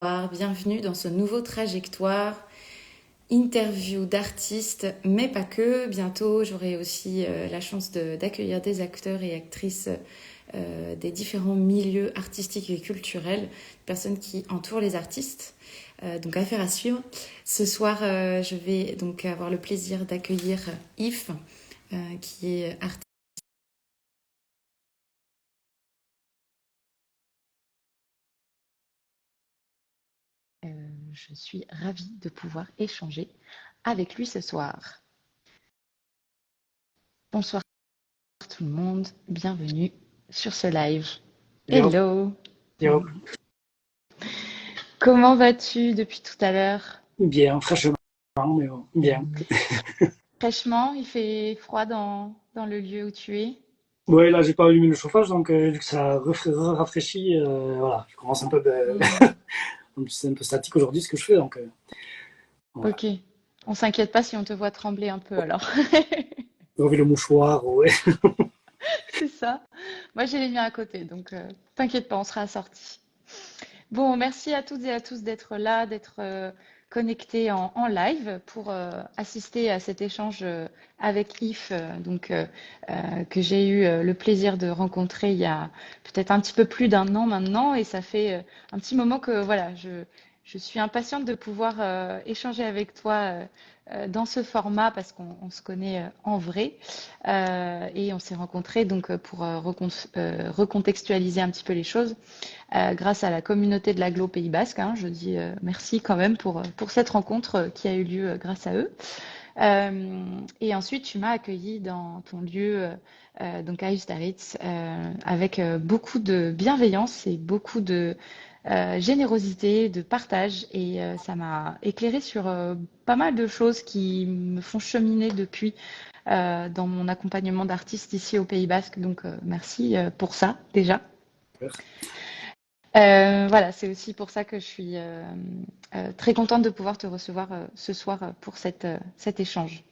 Bienvenue dans ce nouveau trajectoire, interview d'artistes, mais pas que. Bientôt, j'aurai aussi la chance d'accueillir des acteurs et actrices des différents milieux artistiques et culturels, personnes qui entourent les artistes. Donc affaire à suivre. Ce soir, je vais donc avoir le plaisir d'accueillir Yves, qui est artiste. Je suis ravie de pouvoir échanger avec lui ce soir. Bonsoir tout le monde, bienvenue sur ce live. Yo, Hello, yo, comment vas-tu depuis tout à l'heure? bien, fraîchement, mais bon, bien. Fraîchement, il fait froid dans le lieu où tu es. Ouais, là, j'ai pas allumé le chauffage, donc vu que ça rafraîchit, voilà, je commence un peu, Hmm, c'est un peu statique aujourd'hui ce que je fais, donc voilà. ok, on s'inquiète pas si on te voit trembler un peu alors. J'ai le mouchoir, ouais. C'est ça. Moi j'ai les miens à côté, donc t'inquiète pas, on sera assortis. Bon, merci à toutes et à tous d'être là, d'être connectés en live pour assister à cet échange avec Yves, que j'ai eu le plaisir de rencontrer il y a peut-être un petit peu plus d'un an maintenant, et ça fait un petit moment que voilà, je suis impatiente de pouvoir échanger avec toi dans ce format parce qu'on se connaît en vrai et on s'est rencontrés donc pour recontextualiser un petit peu les choses grâce à la communauté de l'Aglo Pays Basque. Hein, je dis merci quand même pour cette rencontre qui a eu lieu grâce à eux. Et ensuite, tu m'as accueilli dans ton lieu, donc à Ustaritz, avec beaucoup de bienveillance et beaucoup de générosité, de partage. Et ça m'a éclairé sur pas mal de choses qui me font cheminer depuis dans mon accompagnement d'artistes ici au Pays Basque. Donc, merci pour ça déjà. Voilà, c'est aussi pour ça que je suis très contente de pouvoir te recevoir ce soir pour cet échange.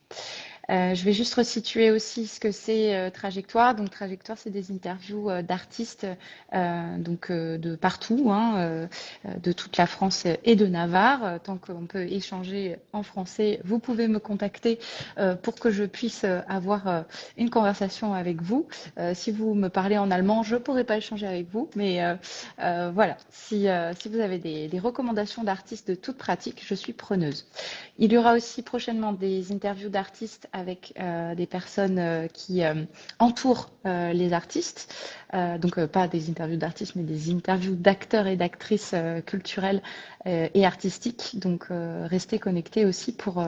Je vais juste resituer aussi ce que c'est Trajectoire. Donc Trajectoire, c'est des interviews d'artistes de partout, hein, de toute la France et de Navarre. Tant qu'on peut échanger en français, vous pouvez me contacter pour que je puisse avoir une conversation avec vous. Si vous me parlez en allemand, je ne pourrai pas échanger avec vous, mais voilà. Si vous avez des recommandations d'artistes de toute pratique, je suis preneuse. Il y aura aussi prochainement des interviews d'artistes avec des personnes qui entourent les artistes. Pas des interviews d'artistes, mais des interviews d'acteurs et d'actrices culturelles et artistiques. Donc restez connectés aussi pour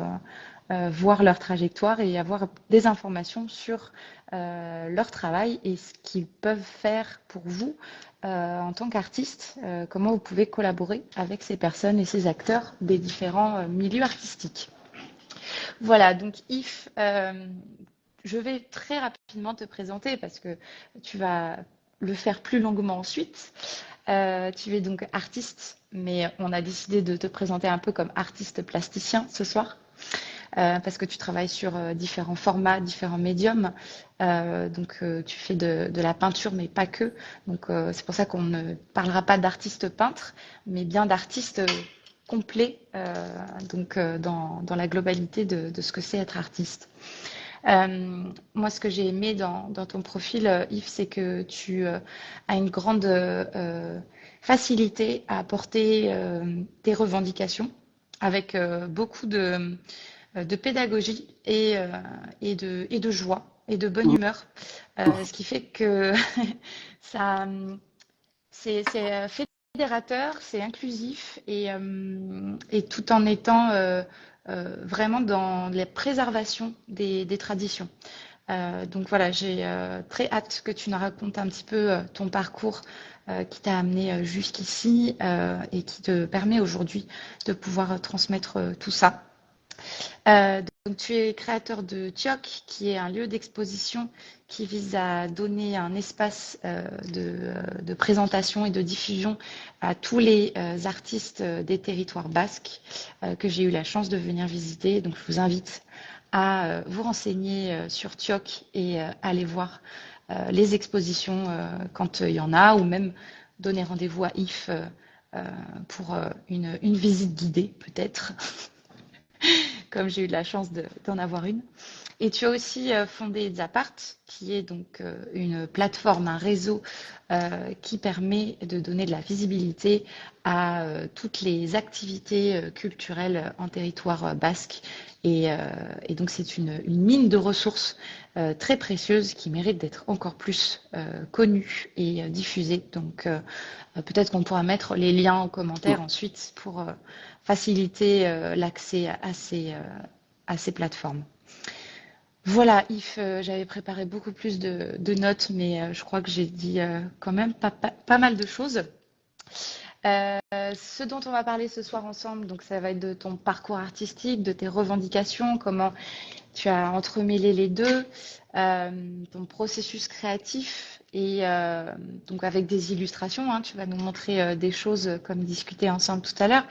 voir leur trajectoire et avoir des informations sur leur travail et ce qu'ils peuvent faire pour vous en tant qu'artiste, comment vous pouvez collaborer avec ces personnes et ces acteurs des différents milieux artistiques. Voilà, donc Yves, je vais très rapidement te présenter parce que tu vas le faire plus longuement ensuite. Tu es donc artiste, mais on a décidé de te présenter un peu comme artiste plasticien ce soir. Parce que tu travailles sur différents formats, différents médiums. Tu fais de la peinture, mais pas que. Donc, c'est pour ça qu'on ne parlera pas d'artiste peintre, mais bien d'artiste complet, dans la globalité de ce que c'est être artiste. Moi, ce que j'ai aimé dans ton profil, Yves, c'est que tu as une grande facilité à apporter tes revendications avec beaucoup de pédagogie et de joie et de bonne humeur, ce qui fait que ça, c'est fédérateur, c'est inclusif et tout en étant vraiment dans la préservation des traditions. Donc voilà, j'ai très hâte que tu nous racontes un petit peu ton parcours qui t'a amené jusqu'ici et qui te permet aujourd'hui de pouvoir transmettre tout ça. Donc, tu es créateur de TIOC, qui est un lieu d'exposition qui vise à donner un espace de présentation et de diffusion à tous les artistes des territoires basques que j'ai eu la chance de venir visiter. Donc, je vous invite à vous renseigner sur TIOC et aller voir les expositions quand il y en a, ou même donner rendez-vous à Yves pour une visite guidée peut-être, comme j'ai eu de la chance d'en avoir une. Et tu as aussi fondé Zapart, qui est donc une plateforme, un réseau qui permet de donner de la visibilité à toutes les activités culturelles en territoire basque. Et donc c'est une mine de ressources très précieuse qui mérite d'être encore plus connue et diffusée. Donc peut-être qu'on pourra mettre les liens en commentaire ensuite pour faciliter l'accès à ces plateformes. Voilà, Yves, j'avais préparé beaucoup plus de notes, mais je crois que j'ai dit quand même pas mal de choses. Ce dont on va parler ce soir ensemble, donc ça va être de ton parcours artistique, de tes revendications, comment tu as entremêlé les deux, ton processus créatif et donc avec des illustrations, hein, tu vas nous montrer des choses comme discuter ensemble tout à l'heure.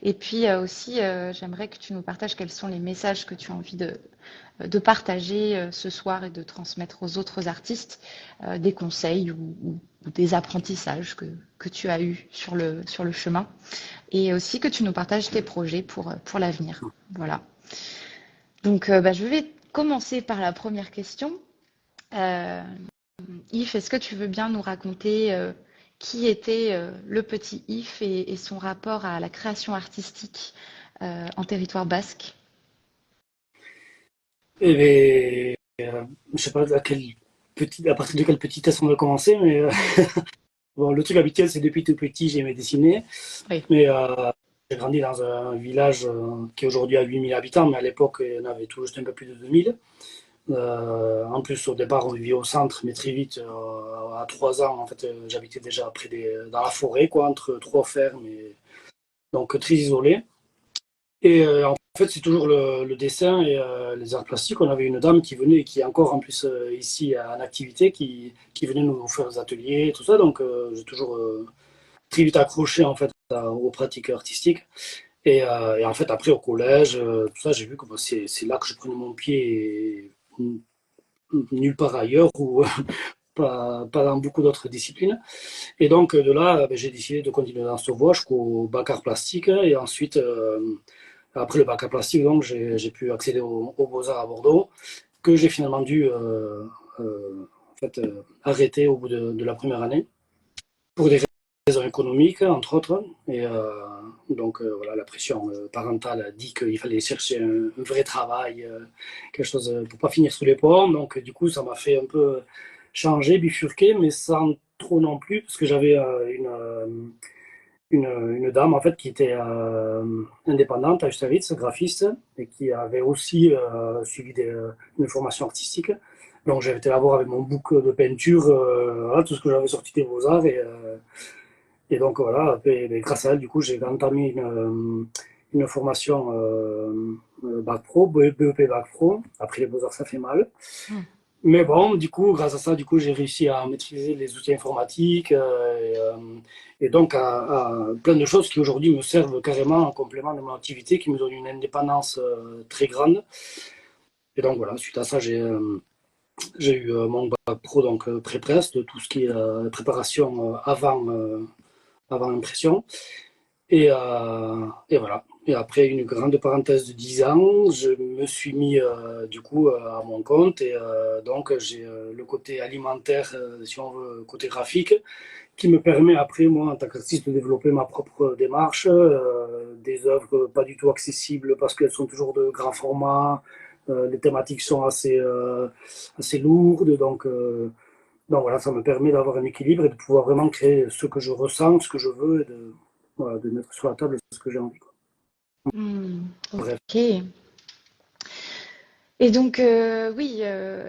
Et puis aussi, j'aimerais que tu nous partages quels sont les messages que tu as envie de partager ce soir et de transmettre aux autres artistes des conseils ou des apprentissages que tu as eus sur le chemin et aussi que tu nous partages tes projets pour l'avenir. Voilà. Donc, je vais commencer par la première question. Euh, Yves, est-ce que tu veux bien nous raconter qui était le petit Yves et son rapport à la création artistique en territoire basque? Et je sais pas à partir de quelle petitesse on va commencer, mais bon, le truc habituel, c'est depuis tout petit, j'aimais dessiner. Oui. Mais j'ai grandi dans un village qui aujourd'hui a 8000 habitants, mais à l'époque, il y en avait tout juste un peu plus de 2000. En plus, au départ, on vivait au centre, mais très vite, à 3 ans, en fait, j'habitais déjà dans la forêt, quoi, entre trois fermes, donc très isolé. Et en fait, c'est toujours le dessin et les arts plastiques. On avait une dame qui venait, qui est encore en plus ici en activité, qui venait nous faire des ateliers, et tout ça. Donc, j'ai toujours très vite accroché en fait aux pratiques artistiques. Et en fait, après au collège, tout ça, j'ai vu que bah, c'est là que je prenais mon pied et nulle part ailleurs ou pas dans beaucoup d'autres disciplines. Et donc de là, j'ai décidé de continuer dans cette voie jusqu'au bac art plastique. Et ensuite, après le bac art plastique, donc j'ai pu accéder aux Beaux-Arts à Bordeaux, que j'ai finalement dû en fait, arrêter au bout de la première année pour des raisons économiques, entre autres. Et donc, voilà, la pression parentale a dit qu'il fallait chercher un vrai travail, quelque chose pour pas finir sous les ponts. Donc, du coup, ça m'a fait un peu changer, bifurquer, mais sans trop non plus, parce que j'avais une dame en fait qui était indépendante à Austerlitz, graphiste, et qui avait aussi suivi une formation artistique. Donc j'avais été là-bas avec mon bouc de peinture, voilà, tout ce que j'avais sorti des Beaux-Arts. Et donc voilà, et grâce à elle, du coup, j'ai entamé une formation Bac Pro, BEP Bac Pro. Après les Beaux-Arts, ça fait mal. Mm. Mais bon, du coup, grâce à ça, du coup, j'ai réussi à maîtriser les outils informatiques et donc à plein de choses qui aujourd'hui me servent carrément en complément de mon activité, qui me donnent une indépendance très grande. Et donc voilà, suite à ça, j'ai eu mon bac pro, donc pré-presse, de tout ce qui est préparation avant impression. Et voilà. Et après une grande parenthèse de 10 ans, je me suis mis du coup à mon compte et donc j'ai le côté alimentaire, si on veut, côté graphique, qui me permet après, moi, en tant qu'artiste, de développer ma propre démarche, des œuvres pas du tout accessibles parce qu'elles sont toujours de grand format, les thématiques sont assez lourdes, donc voilà, ça me permet d'avoir un équilibre et de pouvoir vraiment créer ce que je ressens, ce que je veux, et voilà, de mettre sur la table ce que j'ai envie, quoi. Mm. Bref. Ok. Et donc, oui,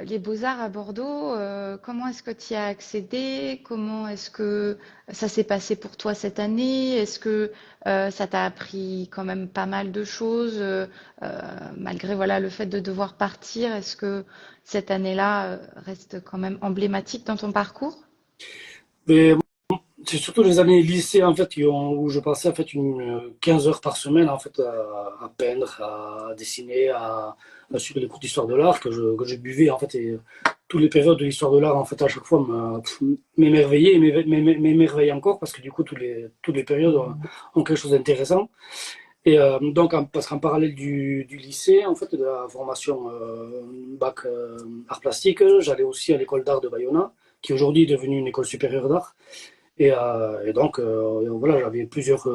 les Beaux-Arts à Bordeaux, comment est-ce que tu y as accédé? Comment est-ce que ça s'est passé pour toi cette année? Est-ce que ça t'a appris quand même pas mal de choses, malgré voilà, le fait de devoir partir? Est-ce que cette année-là reste quand même emblématique dans ton parcours? Mais c'est surtout les années lycée en fait où je passais en fait 15 heures par semaine en fait à peindre, à dessiner, à suivre des cours d'histoire de l'art que je buvais en fait toutes les périodes de l'histoire de l'art, en fait, à chaque fois, m'émerveiller et m'émerveiller encore, parce que du coup, toutes les périodes ont quelque chose d'intéressant. Et donc, parce qu'en parallèle du lycée, en fait, de la formation bac art plastique, j'allais aussi à l'école d'art de Bayonne, qui aujourd'hui est devenue une école supérieure d'art. Et donc, voilà, j'avais plusieurs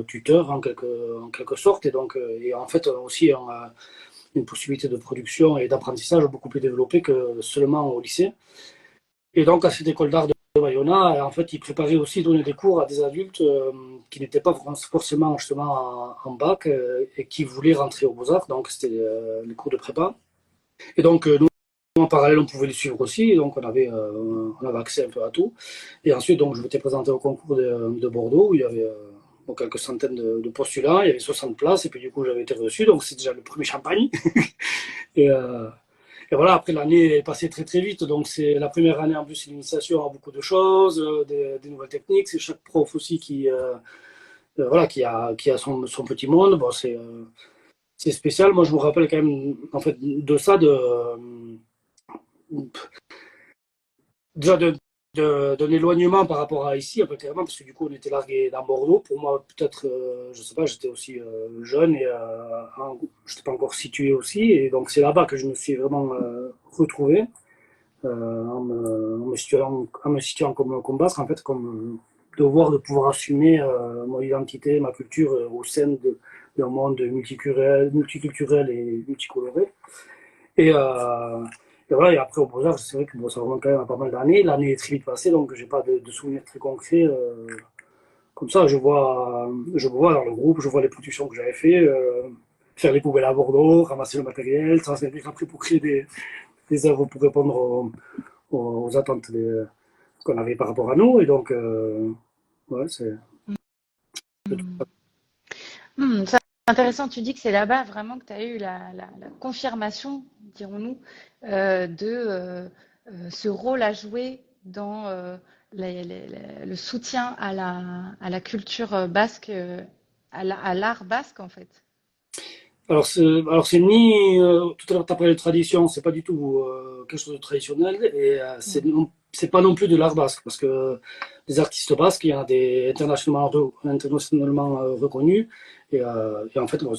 tuteurs en quelque sorte, et donc, et en fait, aussi une possibilité de production et d'apprentissage beaucoup plus développée que seulement au lycée. Et donc, à cette école d'art de Bayonne, en fait, ils préparaient aussi, donner des cours à des adultes qui n'étaient pas forcément justement en bac et qui voulaient rentrer aux Beaux-Arts. Donc, c'était les cours de prépa. Et donc, nous, en parallèle, on pouvait les suivre aussi. Et donc, on avait accès un peu à tout. Et ensuite, donc, je m'étais présenté au concours de Bordeaux où il y avait quelques centaines de postulants. Il y avait 60 places. Et puis, du coup, j'avais été reçu. Donc, c'est déjà le premier champagne. et, et voilà, après l'année est passée très très vite, donc c'est la première année en plus, c'est l'initiation à beaucoup de choses, des nouvelles techniques. C'est chaque prof aussi voilà, qui a son petit monde. Bon, c'est spécial. Moi, je me rappelle quand même en fait de ça, déjà d'un éloignement par rapport à ici, un peu clairement, parce que du coup, on était largué dans Bordeaux. Pour moi, peut-être, je sais pas, j'étais aussi jeune et je n'étais pas encore situé aussi. Et donc, c'est là-bas que je me suis vraiment retrouvé. En me situant comme basque, en fait, comme devoir de pouvoir assumer mon identité, ma culture au sein d'un monde multiculturel et multicoloré. Et, et voilà, et après au Beaux-Arts, c'est vrai que bon, ça remonte quand même à pas mal d'années. L'année est très vite passée, donc j'ai pas de souvenirs très concrets. Comme ça, je vois dans le groupe, je vois les productions que j'avais fait, faire les poubelles à Bordeaux, ramasser le matériel, ça c'est après pour créer des œuvres pour répondre aux attentes qu'on avait par rapport à nous. Et donc, ouais, c'est tout ça. C'est intéressant, tu dis que c'est là-bas vraiment que tu as eu la confirmation, dirons-nous, de ce rôle à jouer dans le soutien à la culture basque, à l'art basque en fait. Alors c'est ni tout à l'heure tu as parlé de tradition, c'est pas du tout quelque chose de traditionnel et c'est pas non plus de l'art basque parce que les artistes basques, il y en a des internationalement reconnus et en fait on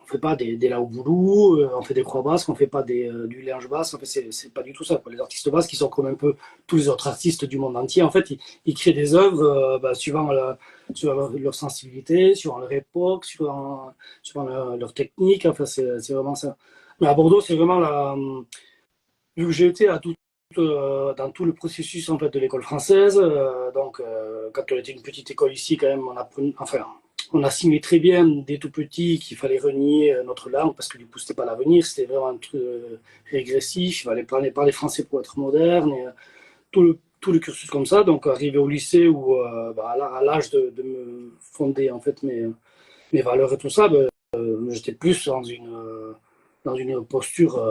fait pas des laoboulou, on fait des croix basques, on fait pas du linge basque, en fait c'est pas du tout ça, quoi. Les artistes basques, ils sont comme un peu tous les autres artistes du monde entier, en fait ils créent des œuvres suivant leur sensibilité, suivant leur époque, suivant leur technique, enfin c'est vraiment ça. Mais à Bordeaux, c'est vraiment vu que j'ai été dans tout le processus en fait de l'école française, donc quand on était une petite école ici, quand même, enfin, on assimilait très bien dès tout petit qu'il fallait renier notre langue parce que du coup c'était pas l'avenir, c'était vraiment un truc régressif, il fallait parler français pour être moderne, et, tout le cursus comme ça. Donc arrivé au lycée où à l'âge de me fonder en fait mes valeurs et tout ça, ben, j'étais plus dans une posture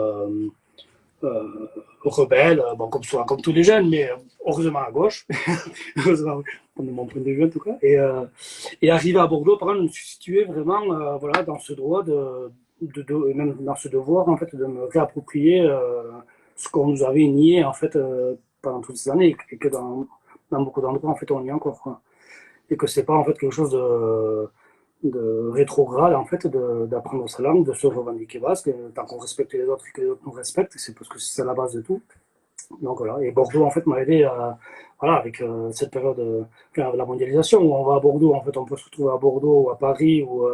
rebelle, bon, comme tous les jeunes, mais heureusement à gauche, heureusement, de mon point de vue en tout cas. Et arrivé à Bordeaux, par exemple, je me suis situé vraiment voilà, dans ce droit même dans ce devoir en fait, de me réapproprier ce qu'on nous avait nié en fait, pendant toutes ces années et que dans beaucoup d'endroits en fait, on y est encore. Quoi. Et que c'est pas en fait quelque chose de rétrograde en fait d'apprendre sa langue, de se revendiquer basque, tant qu'on respecte les autres et que les autres nous respectent, c'est parce que c'est la base de tout. Donc voilà, et Bordeaux en fait m'a aidé voilà, avec cette période de la mondialisation où on va à Bordeaux, en fait on peut se retrouver à Bordeaux ou à Paris ou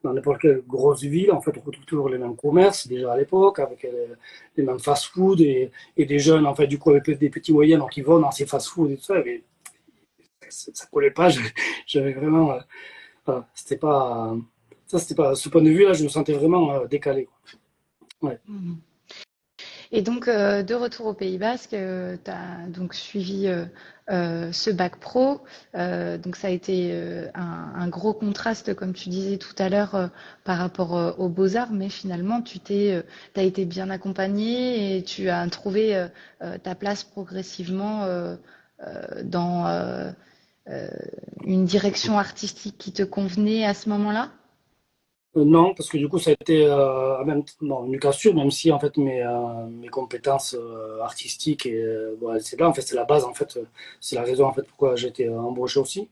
dans n'importe quelle grosse ville, en fait on retrouve toujours les mêmes commerces déjà à l'époque, avec les mêmes fast-food et des jeunes en fait du coup avec des petits moyens donc ils vont dans ces fast-food et tout ça, mais ça collait pas, j'avais vraiment voilà, c'était pas. Ça, c'était pas. Ce point de vue-là, je me sentais vraiment décalé. Quoi. Ouais. Et donc, de retour au Pays Basque, tu as donc suivi ce bac pro. Donc, ça a été un gros contraste, comme tu disais tout à l'heure, par rapport aux Beaux-Arts, mais finalement, t'as été bien accompagné et tu as trouvé ta place progressivement dans euh, une direction artistique qui te convenait à ce moment-là? Non, parce que du coup, ça a été même bon, une cassure, même si en fait mes compétences artistiques et bon, c'est là en fait c'est la base en fait, c'est la raison en fait pourquoi j'ai été embauché aussi.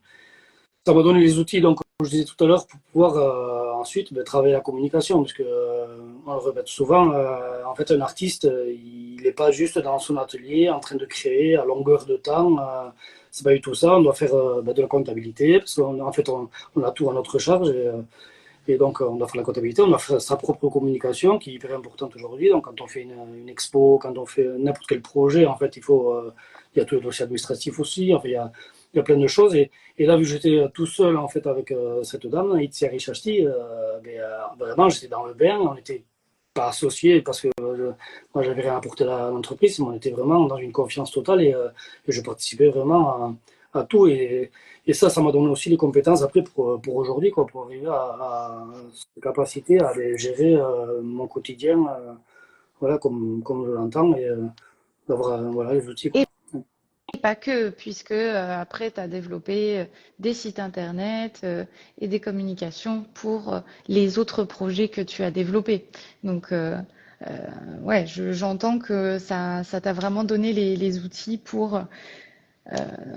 Ça m'a donné les outils donc comme je disais tout à l'heure pour pouvoir ensuite travailler la communication parce que on le répète souvent, en fait un artiste il n'est pas juste dans son atelier en train de créer à longueur de temps. C'est pas du tout ça. On doit faire de la comptabilité parce qu'en en fait on a tout à notre charge. Et donc, on doit faire la comptabilité, on doit faire sa propre communication, qui est hyper importante aujourd'hui. Donc, quand on fait une expo, quand on fait n'importe quel projet, en fait, il y a tout le dossier administratif aussi. Enfin, il y a plein de choses. Et là, vu que j'étais tout seul, en fait, avec cette dame, Itsiari Shashti, vraiment, j'étais dans le bain. On n'était pas associés parce que moi, j'avais rien apporté à l'entreprise, mais on était vraiment dans une confiance totale et je participais vraiment à tout. Et ça m'a donné aussi les compétences après pour aujourd'hui, quoi, pour arriver à cette capacité à aller gérer mon quotidien, voilà, comme je l'entends, et d'avoir voilà, les outils, quoi. Et pas que, puisque après, tu as développé des sites internet et des communications pour les autres projets que tu as développés. Donc, ouais, j'entends que ça t'a vraiment donné les outils pour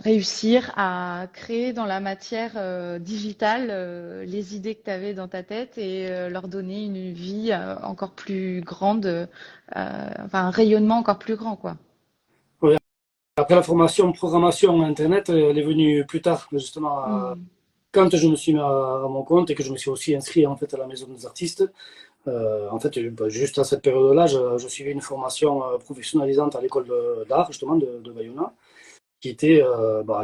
réussir à créer dans la matière digitale les idées que tu avais dans ta tête et leur donner une vie encore plus grande, enfin un rayonnement encore plus grand, quoi. Ouais. Après la formation programmation Internet, elle est venue plus tard, justement, Hmm. quand je me suis mis à mon compte et que je me suis aussi inscrit en fait à la Maison des Artistes. En fait, juste à cette période-là, je suivais une formation professionnalisante à l'école d'art, justement, de Bayona, qui était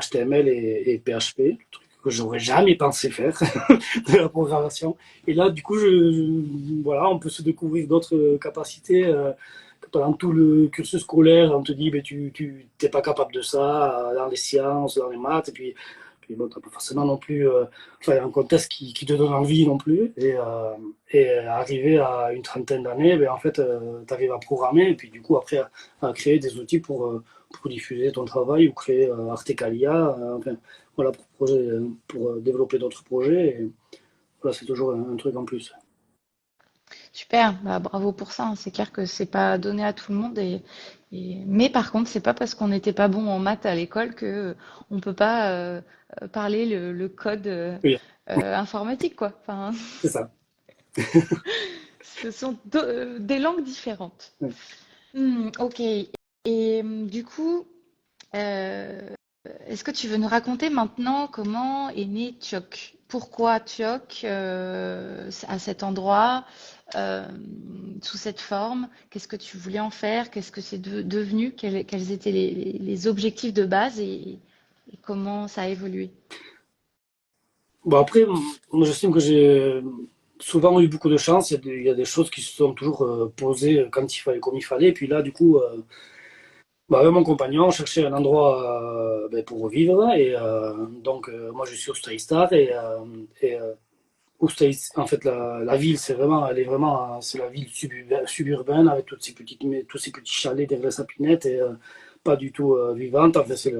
HTML et PHP, truc que j'aurais jamais pensé faire de la programmation. Et là, du coup, voilà, on peut se découvrir d'autres capacités. Pendant tout le cursus scolaire, on te dit, ben, tu t'es pas capable de ça dans les sciences, dans les maths, et puis bon, t'as pas forcément non plus enfin, un contexte qui te donne envie non plus. Et arrivé à une trentaine d'années, ben, en fait, tu arrives à programmer, et puis du coup, après, à créer des outils pour diffuser ton travail ou créer Artecalia, enfin, voilà, pour développer d'autres projets. Et voilà, c'est toujours un truc en plus. Super, bah, bravo pour ça, hein. C'est clair que c'est pas donné à tout le monde mais par contre, c'est pas parce qu'on n'était pas bon en maths à l'école que on peut pas parler le code Oui, informatique, quoi. Enfin, c'est ça. ce sont des langues différentes. Ok. Et du coup, euh, est-ce que tu veux nous raconter maintenant comment est né Tchok? Pourquoi Tchok à cet endroit, euh, sous cette forme? Qu'est-ce que tu voulais en faire? Qu'est-ce que c'est devenu? Quels étaient les objectifs de base et comment ça a évolué? Bon, après, moi, j'estime que j'ai souvent eu beaucoup de chance. Il y a des choses qui se sont toujours posées quand il fallait, comme il fallait. Et puis là, du coup, avec mon compagnon, on cherchait un endroit pour vivre. Et donc, moi, je suis au Star et Oustaïs, en fait, la ville, elle est vraiment, c'est la ville suburbaine avec tous ces petits chalets derrière la sapinette et pas du tout vivante. En fait, c'est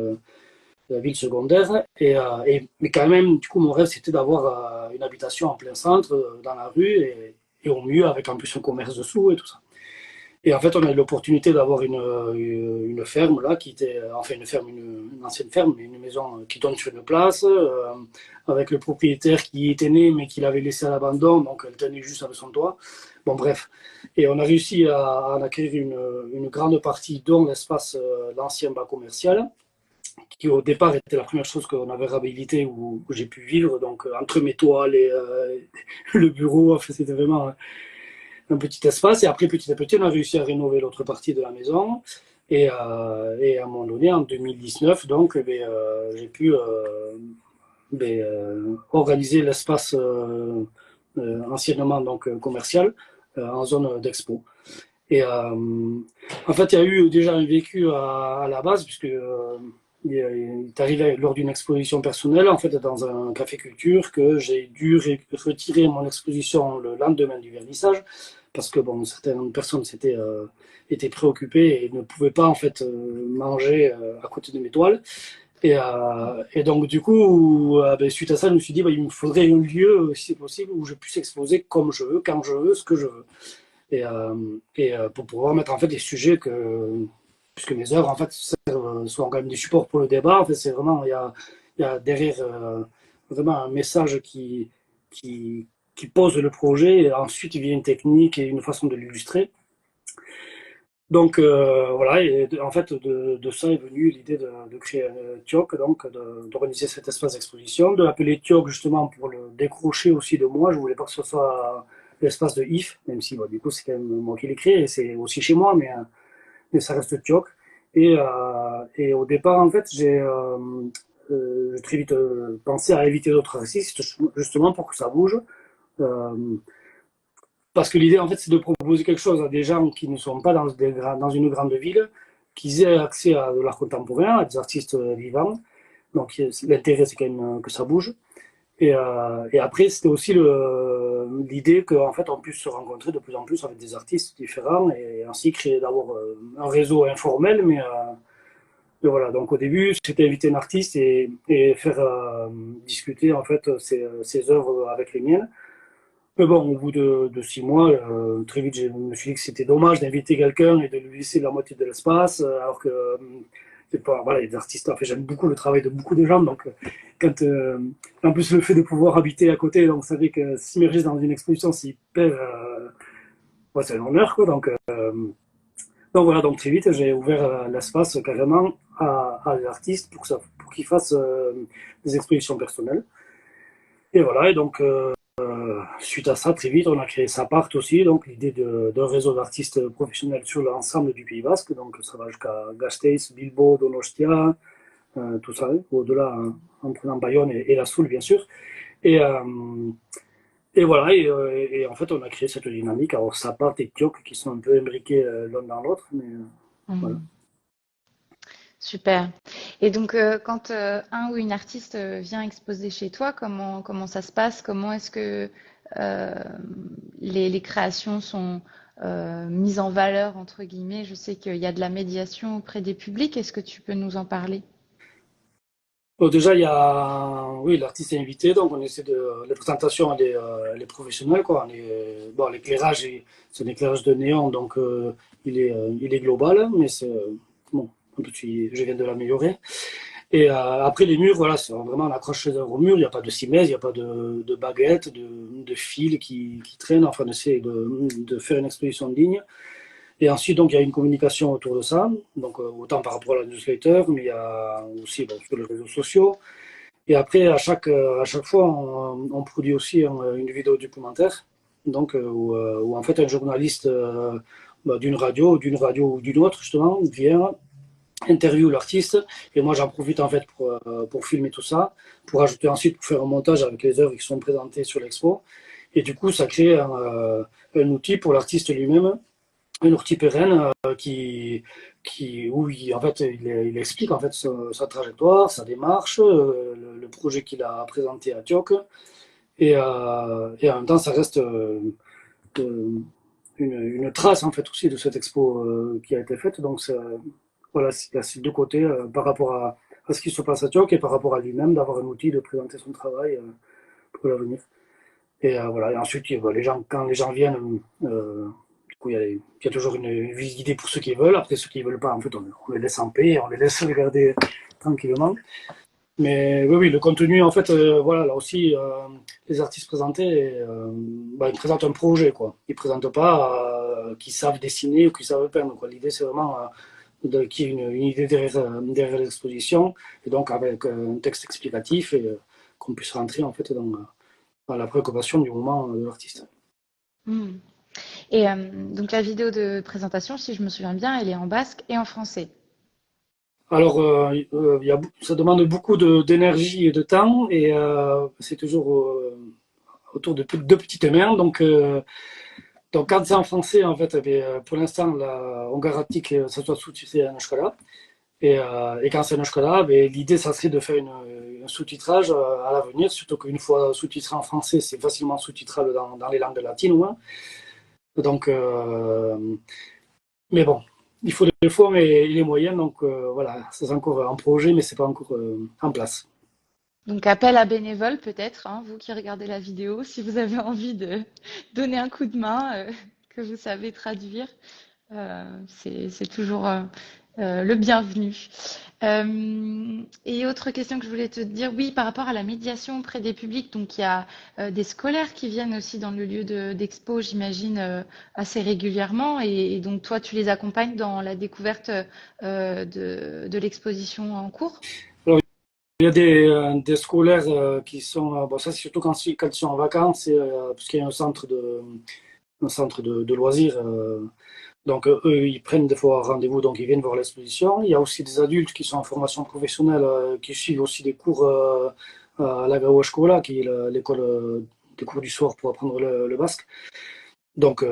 la ville secondaire. Mais quand même, du coup, mon rêve, c'était d'avoir une habitation en plein centre, dans la rue et au mieux avec en plus un commerce dessous et tout ça. Et en fait, on a eu l'opportunité d'avoir une ferme là, qui était, enfin une ferme, une ancienne ferme, mais une maison qui donne sur une place, avec le propriétaire qui était né, mais qui l'avait laissé à l'abandon, donc elle tenait juste avec son toit. Bon, bref. Et on a réussi à en acquérir une grande partie, dont l'espace, l'ancien bas commercial, qui au départ était la première chose qu'on avait réhabilité où j'ai pu vivre, donc entre mes toiles et le bureau, enfin, c'était vraiment un petit espace. Et après, petit à petit, on a réussi à rénover l'autre partie de la maison. Et à un moment donné, en 2019, donc, j'ai pu organiser l'espace anciennement donc, commercial en zone d'expo. Et en fait, il y a eu déjà un vécu à la base, puisque il est arrivé lors d'une exposition personnelle, en fait, dans un café culture, que j'ai dû retirer mon exposition le lendemain du vernissage, parce que bon, certaines personnes étaient préoccupées et ne pouvaient pas en fait manger à côté de mes toiles. Et donc, du coup, ben, suite à ça, je me suis dit, bah, il me faudrait un lieu, si c'est possible, où je puisse exposer comme je veux, quand je veux, ce que je veux. Pour pouvoir mettre en fait des sujets puisque mes œuvres en fait sont quand même des supports pour le débat. En fait, c'est vraiment, il y a derrière vraiment un message qui, qui pose le projet, et ensuite il vient une technique et une façon de l'illustrer. Donc voilà, et en fait de ça est venue l'idée de créer un TIOC, donc d'organiser cet espace d'exposition, de l'appeler TIOC justement pour le décrocher aussi de moi. Je voulais pas que ce soit l'espace de IF, même si bon, du coup c'est quand même moi qui l'ai créé et c'est aussi chez moi, mais ça reste TIOC. Et au départ en fait j'ai très vite pensé à inviter d'autres artistes justement pour que ça bouge. Euh, Parce que l'idée, en fait, c'est de proposer quelque chose à des gens qui ne sont pas dans une grande ville, qu'ils aient accès à de l'art contemporain, à des artistes vivants. Donc, l'intérêt, c'est quand même que ça bouge. Et après, c'était aussi l'idée qu'en fait, on puisse se rencontrer de plus en plus avec des artistes différents et ainsi créer d'abord un réseau informel. Mais voilà, donc au début, c'était inviter un artiste et faire discuter en fait ses œuvres avec les miennes. Mais bon, au bout de 6 mois, très vite, je me suis dit que c'était dommage d'inviter quelqu'un et de lui laisser la moitié de l'espace, alors que c'est pas, voilà, les artistes, enfin, j'aime beaucoup le travail de beaucoup de gens, donc quand, en plus le fait de pouvoir habiter à côté, donc ça fait que s'immerger dans une exposition, c'est hyper, ouais, c'est un honneur, quoi, donc voilà, donc très vite, j'ai ouvert l'espace carrément à l'artiste pour qu'il fasse des expositions personnelles. Et voilà, et donc suite à ça, très vite, on a créé Sapart aussi, donc l'idée d'un réseau d'artistes professionnels sur l'ensemble du Pays Basque. Donc ça va jusqu'à Gasteiz, Bilbao, Donostia, tout ça, au-delà, hein, en prenant Bayonne et la Soule, bien sûr. Et, euh, et voilà, et en fait, on a créé cette dynamique. Alors Sapart et Tioc qui sont un peu imbriqués l'un dans l'autre, mais voilà. Mhm. Super. Et donc, quand un ou une artiste vient exposer chez toi, comment ça se passe? Comment est-ce que euh, les créations sont mises en valeur, entre guillemets? Je sais qu'il y a de la médiation auprès des publics. Est-ce que tu peux nous en parler? Bon, déjà, il y a, oui, l'artiste est invité, donc on essaie les présentations, elle est professionnelle, quoi. Bon, l'éclairage, c'est un éclairage de néon, donc il est global, mais c'est, bon, je viens de l'améliorer. Et après, les murs, voilà, c'est vraiment on accroche les œuvres au mur, il n'y a pas de simèse, il n'y a pas de baguettes, de fils qui traînent, enfin, on essaie de faire une exposition de ligne. Et ensuite, donc, il y a une communication autour de ça, donc autant par rapport à la newsletter, mais il y a aussi bon, sur les réseaux sociaux. Et après, à chaque fois, on produit aussi une vidéo documentaire, donc, où en fait un journaliste bah, d'une radio ou d'une autre, justement, vient, interviewe l'artiste, et moi j'en profite en fait pour filmer tout ça, pour ajouter ensuite, pour faire un montage avec les œuvres qui sont présentées sur l'expo. Et du coup, ça crée un outil pour l'artiste lui-même, un outil pérenne où en fait, il explique en fait sa trajectoire, sa démarche, le projet qu'il a présenté à Tioc. Et en même temps, ça reste euh, une trace en fait aussi de cette expo qui a été faite. Donc voilà, il y a ces deux côtés par rapport à ce qui se passe à Tioc et par rapport à lui-même, d'avoir un outil de présenter son travail pour l'avenir. Et voilà. Et ensuite, quand les gens viennent, du coup, il y a toujours une visite guidée pour ceux qui veulent. Après, ceux qui ne veulent pas, en fait, on les laisse en paix, on les laisse regarder tranquillement. Mais oui, oui, le contenu, en fait, voilà, là aussi, les artistes présentés, bah, ils présentent un projet, quoi. Ils ne présentent pas qu'ils savent dessiner ou qu'ils savent peindre, quoi. L'idée, c'est vraiment qu'il y ait une idée derrière l'exposition, et donc avec un texte explicatif, et qu'on puisse rentrer, en fait, dans la préoccupation du moment de l'artiste. Hmm. Et donc, la vidéo de présentation, si je me souviens bien, elle est en basque et en français. Alors, ça demande beaucoup d'énergie et de temps, et c'est toujours autour de deux petites mains. Donc quand c'est en français, en fait, pour l'instant, on garantit que ça soit sous-titré en euskara. Et quand c'est en euskara, l'idée, ça serait de faire un sous-titrage à l'avenir, surtout qu'une fois sous-titré en français, c'est facilement sous-titrable dans les langues latines, au moins. Donc, mais bon. il faut les fonds et les moyens. Donc voilà, c'est encore un projet, mais c'est pas encore en place. Donc, appel à bénévoles peut-être, hein, vous qui regardez la vidéo, si vous avez envie de donner un coup de main que vous savez traduire, c'est toujours le bienvenu. Et autre question que je voulais te dire, oui, par rapport à la médiation auprès des publics, donc il y a des scolaires qui viennent aussi dans le lieu d'expo, j'imagine, assez régulièrement, et donc toi, tu les accompagnes dans la découverte de l'exposition en cours? Alors, il y a des scolaires qui sont, bon, ça c'est surtout quand ils sont en vacances, parce qu'il y a un centre de loisirs. Donc eux, ils prennent des fois rendez-vous, donc ils viennent voir l'exposition. Il y a aussi des adultes qui sont en formation professionnelle, qui suivent aussi des cours à la Gauchkola, qui est l'école des cours du soir pour apprendre le basque. Donc,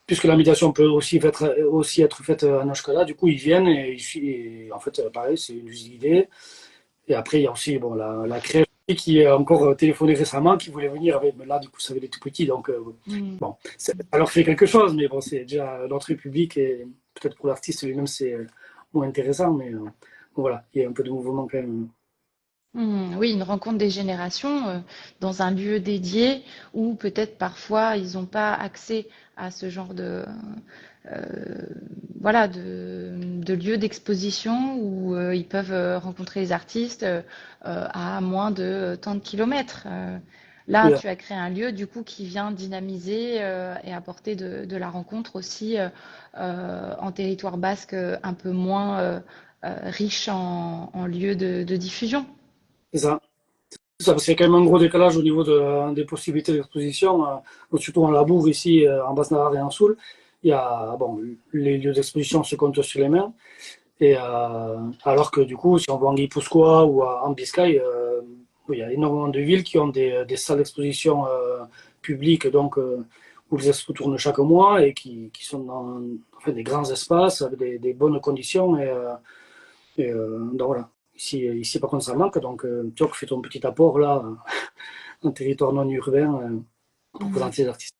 puisque la méditation peut aussi être faite en Oshkola, du coup, ils viennent et en fait, pareil, c'est une idée. Et après, il y a aussi bon, la crèche qui a encore téléphoné récemment, qui voulait venir avec, mais là, du coup, ça avait des tout petits, donc Hmm. bon, ça leur fait quelque chose, mais bon, c'est déjà l'entrée publique et peut-être pour l'artiste lui-même, c'est moins intéressant, mais bon, voilà, il y a un peu de mouvement quand même. Oui, une rencontre des générations dans un lieu dédié où peut-être parfois ils n'ont pas accès à ce genre euh, voilà, de lieu d'exposition où ils peuvent rencontrer les artistes à moins de tant de kilomètres. Là, Voilà, tu as créé un lieu du coup qui vient dynamiser et apporter de la rencontre aussi en territoire basque un peu moins riche en lieux de diffusion. c'est ça. C'est ça, parce qu'il y a quand même un gros décalage au niveau des possibilités d'exposition, surtout en Labour, ici, en Basse-Navarre et en Soule. Il y a, bon, les lieux d'exposition se comptent sur les mains. Et alors que du coup, si on va en Guipuscoa ou en Biscaye, il y a énormément de villes qui ont des salles d'exposition publiques, donc où les expos tournent chaque mois et qui sont dans enfin, des grands espaces avec des bonnes conditions. Donc voilà. Ici, par contre, ça manque. Donc, tu vois, fais ton petit apport là, en territoire non urbain, pour Mhm. présenter les artistes.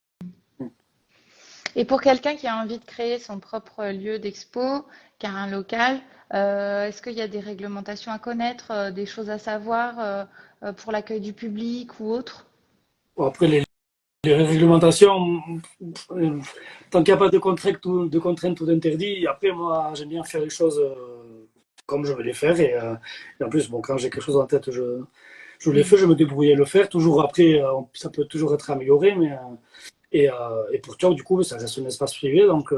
Et pour quelqu'un qui a envie de créer son propre lieu d'expo, qui a un local, est-ce qu'il y a des réglementations à connaître, des choses à savoir pour l'accueil du public ou autre? Bon, après, les réglementations, tant qu'il n'y a pas de contraintes ou d'interdits, après, moi, j'aime bien faire les choses comme je veux les faire. Et en plus, bon, quand j'ai quelque chose en tête, je le fais, Mhm. je me débrouille à le faire. Toujours après, ça peut toujours être amélioré. Et pour toi, du coup, ça reste un espace privé. Donc,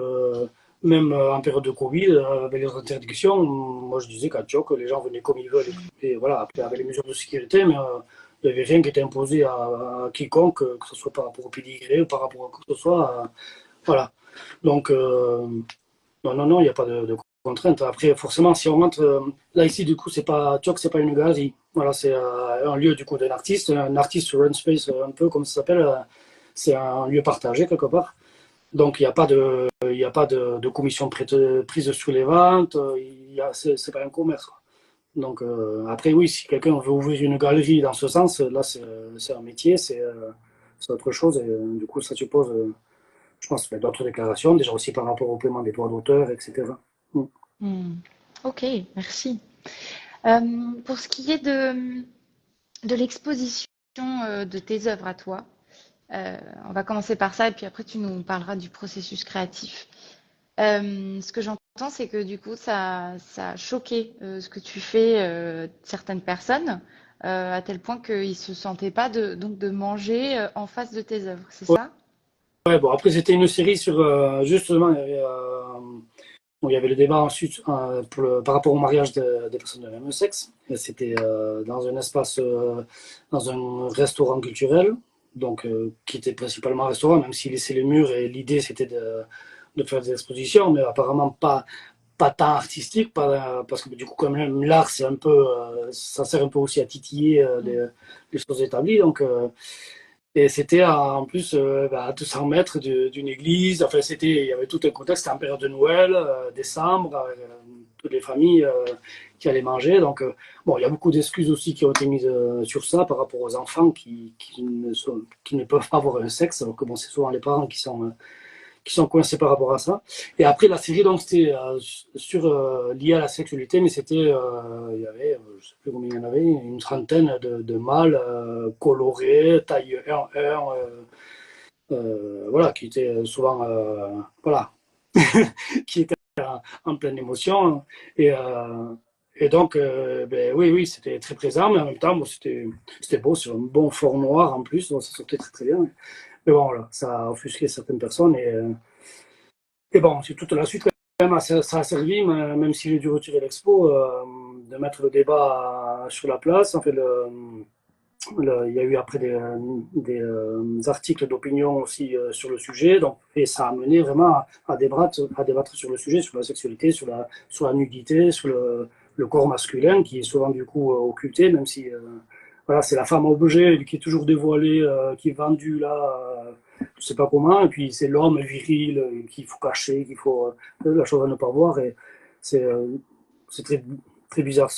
même en période de Covid, avec les interdictions, moi, je disais qu'à Tchok, les gens venaient comme ils veulent. Et voilà, après, avec les mesures de sécurité, mais il n'y avait rien qui était imposé à quiconque, que ce soit par rapport au pédigré ou par rapport à quoi que ce soit. Voilà. Donc, non, non, non, il n'y a pas de contrainte. Après, forcément, si on rentre, là, ici, du coup, c'est pas Tchok, c'est pas une galerie. Voilà, c'est un lieu, du coup, d'un artiste, un artiste run space, un peu comme ça s'appelle. C'est un lieu partagé, quelque part. Donc, il y a pas de commission prise sur les ventes. C'est pas un commerce, quoi. Donc, après, oui, si quelqu'un veut ouvrir une galerie dans ce sens, là, c'est un métier, c'est autre chose. Et du coup, ça suppose, je pense, d'autres déclarations, déjà aussi par rapport au paiement des droits d'auteur, etc. Mm. Hmm. Ok, merci. Pour ce qui est de l'exposition de tes œuvres à toi, on va commencer par ça et puis après tu nous parleras du processus créatif. Ce que j'entends, c'est que du coup, ça a choqué ce que tu fais certaines personnes, à tel point qu'ils ne se sentaient pas donc de manger en face de tes œuvres, c'est Ouais, ça? ouais, bon, après, c'était une série sur, justement, bon, il y avait le débat ensuite par rapport au mariage des personnes de même sexe. Et c'était dans un espace, dans un restaurant culturel, donc qui était principalement un restaurant, même s'il laissait les murs et l'idée c'était de faire des expositions, mais apparemment pas tant artistique, parce que du coup, quand même, l'art, c'est un peu, ça sert un peu aussi à titiller Mm. les choses établies. Donc, et c'était en plus à 200 mètres d'une église. Enfin, il y avait tout un contexte. C'était en période de Noël, décembre, avec toutes les familles qui allaient manger. Donc, bon, il y a beaucoup d'excuses aussi qui ont été mises sur ça par rapport aux enfants qui ne peuvent pas avoir un sexe. Alors que bon, c'est souvent les parents qui sont coincés par rapport à ça. Et après, la série, donc, c'était lié à la sexualité, mais c'était, il y avait, je sais plus combien il y en avait, une trentaine de mâles colorés, taille 1-1, voilà, qui étaient souvent, voilà, qui étaient en pleine émotion. Et, euh, et donc, ben, oui, oui, c'était très présent, mais en même temps, bon, c'était beau, sur un bon fond noir en plus, donc ça sortait très très bien. Mais bon, voilà, ça a offusqué certaines personnes. Et bon, c'est toute la suite, quand même, ça a servi, même si j'ai dû retirer l'expo, de mettre le débat sur la place. En fait, il y a eu après des articles d'opinion aussi sur le sujet, donc, et ça a mené vraiment à débattre sur le sujet, sur la sexualité, sur la nudité, sur le corps masculin, qui est souvent du coup occulté, même si voilà, c'est la femme objet qui est toujours dévoilée, qui est vendue là, je sais pas comment, et puis c'est l'homme viril qu'il faut cacher, qu'il faut la chose à ne pas voir, et c'est c'est très, très bizarre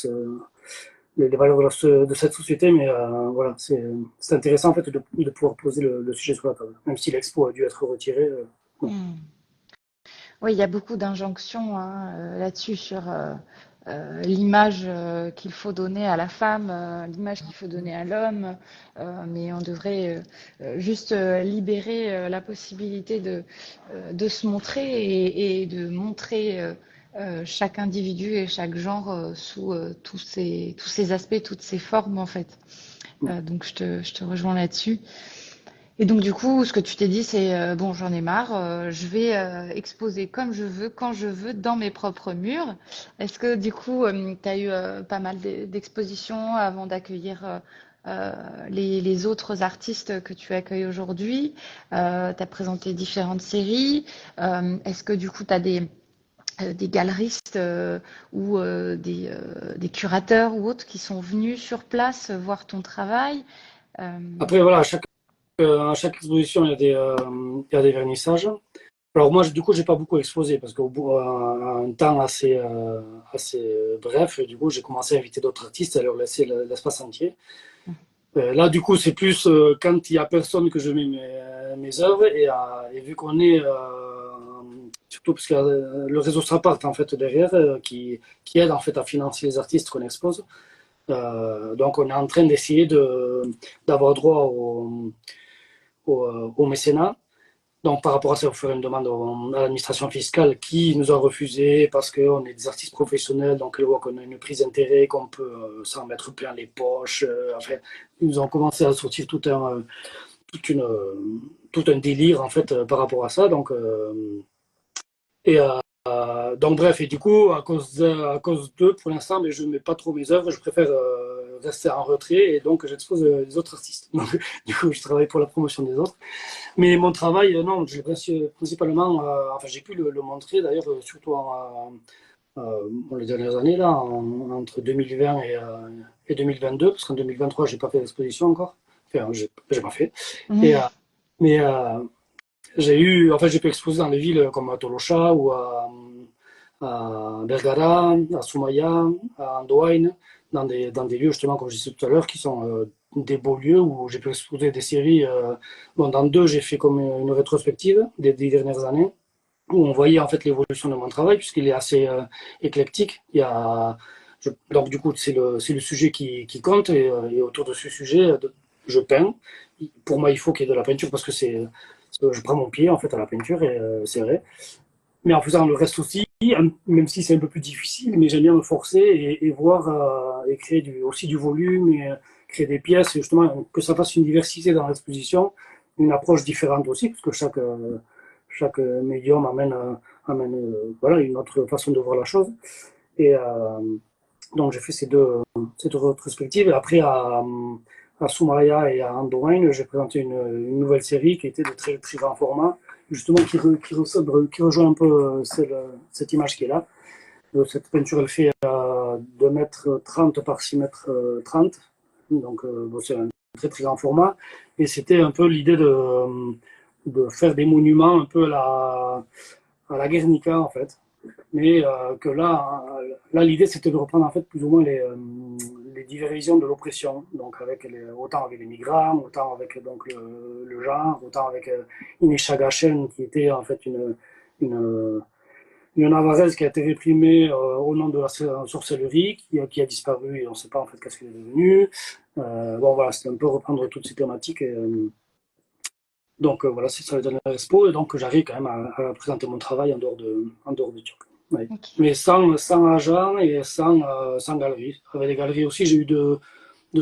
les valeurs de cette société, mais voilà, c'est intéressant en fait de pouvoir poser le sujet sur la table, même si l'expo a dû être retiré. Bon. Hmm. Oui, il y a beaucoup d'injonctions hein, là-dessus sur l'image qu'il faut donner à la femme, l'image qu'il faut donner à l'homme, mais on devrait juste libérer la possibilité de se montrer et de montrer chaque individu et chaque genre sous tous ces aspects, toutes ces formes en fait. Donc je te rejoins là-dessus. Et donc du coup, ce que tu t'es dit, c'est bon, j'en ai marre, je vais exposer comme je veux, quand je veux, dans mes propres murs. Est-ce que du coup, tu as eu pas mal d'expositions avant d'accueillir les autres artistes que tu accueilles aujourd'hui? Tu as présenté différentes séries. Est-ce que du coup, tu as des galeristes ou des curateurs ou autres qui sont venus sur place voir ton travail? Euh, Après, voilà, à chaque exposition, il y a des vernissages. Alors moi, du coup, j'ai pas beaucoup exposé parce qu'au bout un temps assez bref, du coup, j'ai commencé à inviter d'autres artistes, à leur laisser l'espace entier. Là, du coup, c'est plus quand il y a personne que je mets mes œuvres et vu qu'on est surtout parce que le réseau Strapart en fait derrière qui aide en fait à financer les artistes qu'on expose. Donc, on est en train d'essayer d'avoir droit au mécénat. Donc, par rapport à ça, il faut faire une demande à l'administration fiscale qui nous a refusé parce qu'on est des artistes professionnels, donc elle voit qu'on a une prise d'intérêt, qu'on peut s'en mettre plein les poches. Enfin, ils nous ont commencé à sortir toute une, tout un délire en fait par rapport à ça. Donc bref, et du coup, à cause d'eux, pour l'instant, mais je ne mets pas trop mes œuvres, je préfère rester en retrait et donc j'expose les autres artistes. Donc, du coup, je travaille pour la promotion des autres. Mais mon travail, non, je l'ai principalement, enfin j'ai pu le montrer d'ailleurs, surtout les dernières années, là, entre 2020 et 2022, parce qu'en 2023, j'ai pas fait d'exposition encore. Enfin, j'ai pas fait. Et, mais j'ai pu exposer dans des villes comme à Tolosa ou à Bergara, à Soumaya, à Andoain, dans des lieux justement, comme je disais tout à l'heure, qui sont des beaux lieux où j'ai pu exposer des séries. Bon, dans deux, j'ai fait comme une rétrospective des dernières années, où on voyait en fait l'évolution de mon travail, puisqu'il est assez éclectique. Donc du coup, c'est le sujet qui compte, et autour de ce sujet, je peins. Pour moi, il faut qu'il y ait de la peinture, parce que je prends mon pied en fait à la peinture, et c'est vrai. Mais en faisant le reste aussi, même si c'est un peu plus difficile, mais j'aime bien me forcer et voir et créer aussi du volume et créer des pièces, et justement que ça fasse une diversité dans l'exposition, une approche différente aussi, parce que chaque médium amène voilà, une autre façon de voir la chose. Et donc j'ai fait ces deux rétrospectives. Et après, à Soumaya et à Andoain, j'ai présenté une nouvelle série qui était de très, très grand format, justement qui rejoint un peu cette image qui est là. Cette peinture, elle fait 2,30 m par 6,30 m. Donc bon, c'est un très, très grand format. Et c'était un peu l'idée de faire des monuments un peu à la Guernica, en fait. mais que là l'idée c'était de reprendre en fait plus ou moins les divisions de l'oppression, donc autant avec les migrants, autant avec donc le genre, autant avec Inesha Gachen qui était en fait une, une Navarraise qui a été réprimée au nom de la sorcellerie, qui a disparu et on ne sait pas en fait qu'est-ce qu'elle est devenue. Bon voilà, c'était un peu reprendre toutes ces thématiques. Donc voilà, c'est ça la dernière expo, et donc j'arrive quand même à présenter mon travail en dehors de Turc. Ouais. Ok. Mais sans agent et sans galerie. Avec les galeries aussi, j'ai eu deux,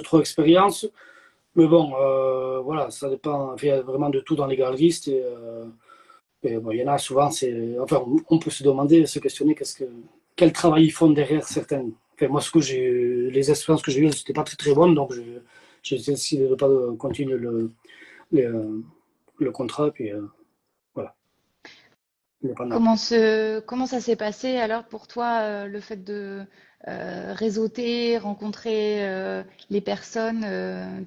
trois expériences. Mais bon, voilà, ça dépend. Il y a vraiment de tout dans les galeristes. Et bon, il y en a souvent, enfin, on peut se demander, se questionner quel travail ils font derrière certains. Enfin, moi, les expériences que j'ai eues, c'était pas très très bonnes, donc j'ai décidé de ne pas continuer le, le contrat. Puis voilà. Comment ça s'est passé alors pour toi, le fait de réseauter, rencontrer les personnes,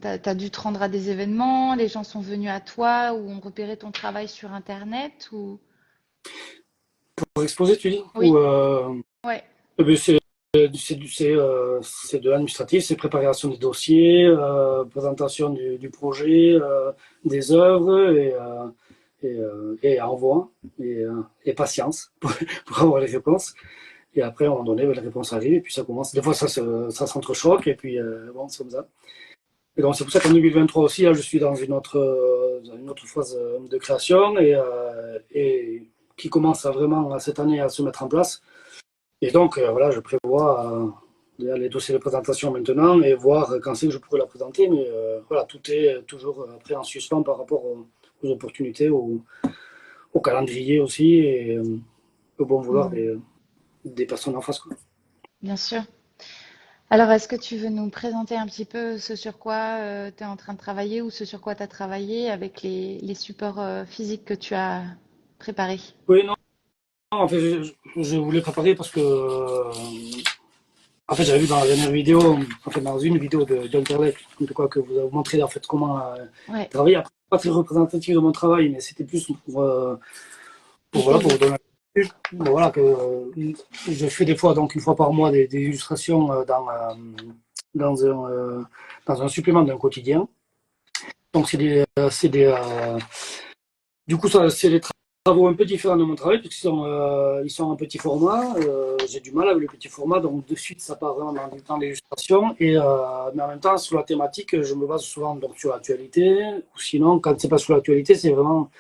t'as dû te rendre à des événements, les gens sont venus à toi ou ont repéré ton travail sur Internet ou... Pour exposer, tu dis? Ou, Oui, ouais, ben, c'est de l'administratif, c'est préparation des dossiers, présentation du projet, des œuvres et envoi et patience pour avoir les réponses. Et après, à un moment donné, ben, les réponses arrivent et puis ça commence. Des fois, ça s'entrechoque et puis bon, c'est comme ça. Et donc, c'est pour ça qu'en 2023 aussi, là, je suis dans une autre phase de création et qui commence vraiment cette année à se mettre en place. Et donc, voilà, je prévois les dossiers de présentation maintenant et voir quand c'est que je pourrais la présenter. Mais voilà, tout est toujours après en suspens par rapport aux opportunités, au calendrier aussi et au bon vouloir hmm, des personnes en face, quoi. bien sûr. Alors, est-ce que tu veux nous présenter un petit peu ce sur quoi tu es en train de travailler ou ce sur quoi tu as travaillé avec les supports physiques que tu as préparés? Oui, non, en fait, je voulais préparer parce que en fait, j'avais vu dans la dernière vidéo, en fait, dans une vidéo d'Internet, en tout cas, que vous avez montré en fait comment Ouais, travailler. Après, pas très représentatif de mon travail, mais c'était plus voilà, pour vous essayer. donner bon, voilà, que je fais des fois, donc une fois par mois, des illustrations dans, dans un supplément d'un quotidien. Donc, du coup, ça, c'est des travaux un peu différents de mon travail, puisqu'ils sont en petit format. J'ai du mal avec le petit format, donc de suite, ça part vraiment dans l'illustration. Mais en même temps, sur la thématique, je me base souvent donc, sur l'actualité. Ou sinon, quand c'est pas sur l'actualité, c'est vraiment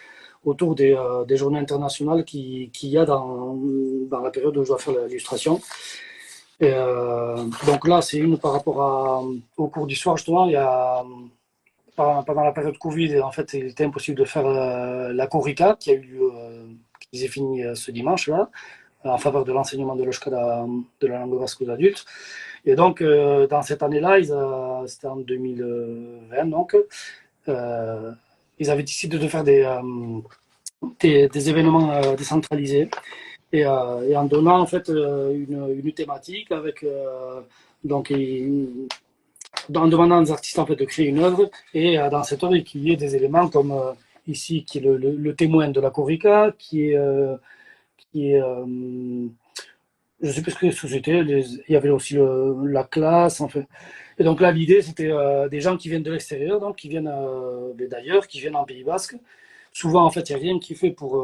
autour des journées internationales qu'il y a dans la période où je dois faire l'illustration. Donc là, c'est une par rapport au cours du soir, justement. Il y a, pendant la période Covid, en fait, il était impossible de faire la Corica qui a eu lieu, qui s'est fini ce dimanche-là, en faveur de l'enseignement de l'Euskara, de la langue basque aux adultes. Et donc, dans cette année-là, c'était en 2020, donc, euh, ils avaient décidé de faire des événements décentralisés et en donnant en fait une thématique avec donc en demandant aux artistes en fait de créer une œuvre et dans cette œuvre qu'il y ait des éléments comme ici qui est le témoin de la Corica qui est je sais plus ce que c'était, il y avait aussi la classe en fait. Et donc là l'idée c'était des gens qui viennent de l'extérieur, donc qui viennent d'ailleurs, qui viennent en Pays Basque. Souvent, en fait, il n'y a rien qui est fait pour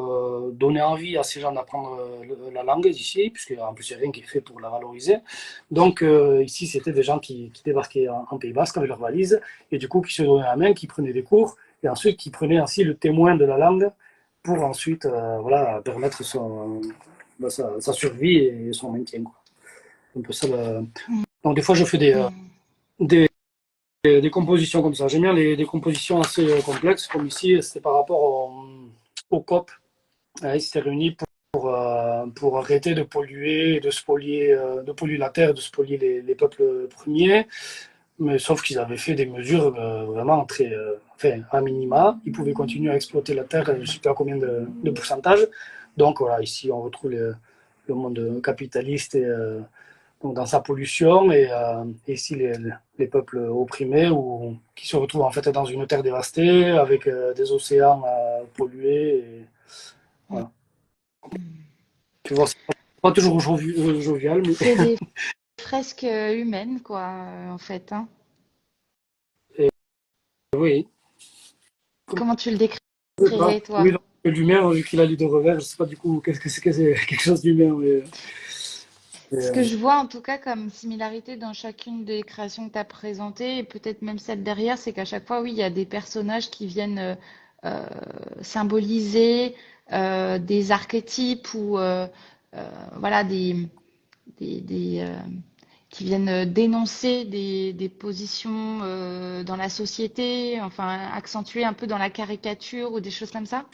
donner envie à ces gens d'apprendre la langue ici, puisqu'en plus, il n'y a rien qui est fait pour la valoriser. Donc, ici, c'était des gens qui débarquaient en Pays Basque avec leurs valises, et du coup, qui se donnaient la main, qui prenaient des cours, et ensuite, qui prenaient ainsi le témoin de la langue pour ensuite voilà, permettre sa survie et son maintien, quoi. Un peu ça, Mm, donc, des fois, je fais mm. des, des compositions comme ça. J'aime bien des compositions assez complexes, comme ici, c'était par rapport au COP. Ils s'étaient réunis pour arrêter de polluer, de polluer la terre, de spolier les peuples premiers. Mais sauf qu'ils avaient fait des mesures vraiment très, enfin, à minima. Ils pouvaient continuer à exploiter la terre, je ne sais pas combien de pourcentage. Donc voilà, ici on retrouve le monde capitaliste donc dans sa pollution et ici les peuples opprimés qui se retrouvent en fait dans une terre dévastée avec des océans pollués. Et, voilà. Tu vois ça. Pas toujours jovial, mais C'est des fresques humaines, quoi, en fait, hein. oui. Comment tu le Je sais pas. décrirais, toi? Oui, donc, l'humain, vu qu'il a les deux revers, je sais pas du coup qu'est-ce que c'est quelque chose d'humain. Mais, Ce que je vois en tout cas comme similarité dans chacune des créations que tu as présentées, et peut-être même celle derrière, c'est qu'à chaque fois, oui, il y a des personnages qui viennent euh, symboliser des archétypes ou voilà, qui viennent dénoncer des positions dans la société, enfin accentuer un peu dans la caricature ou des choses comme ça.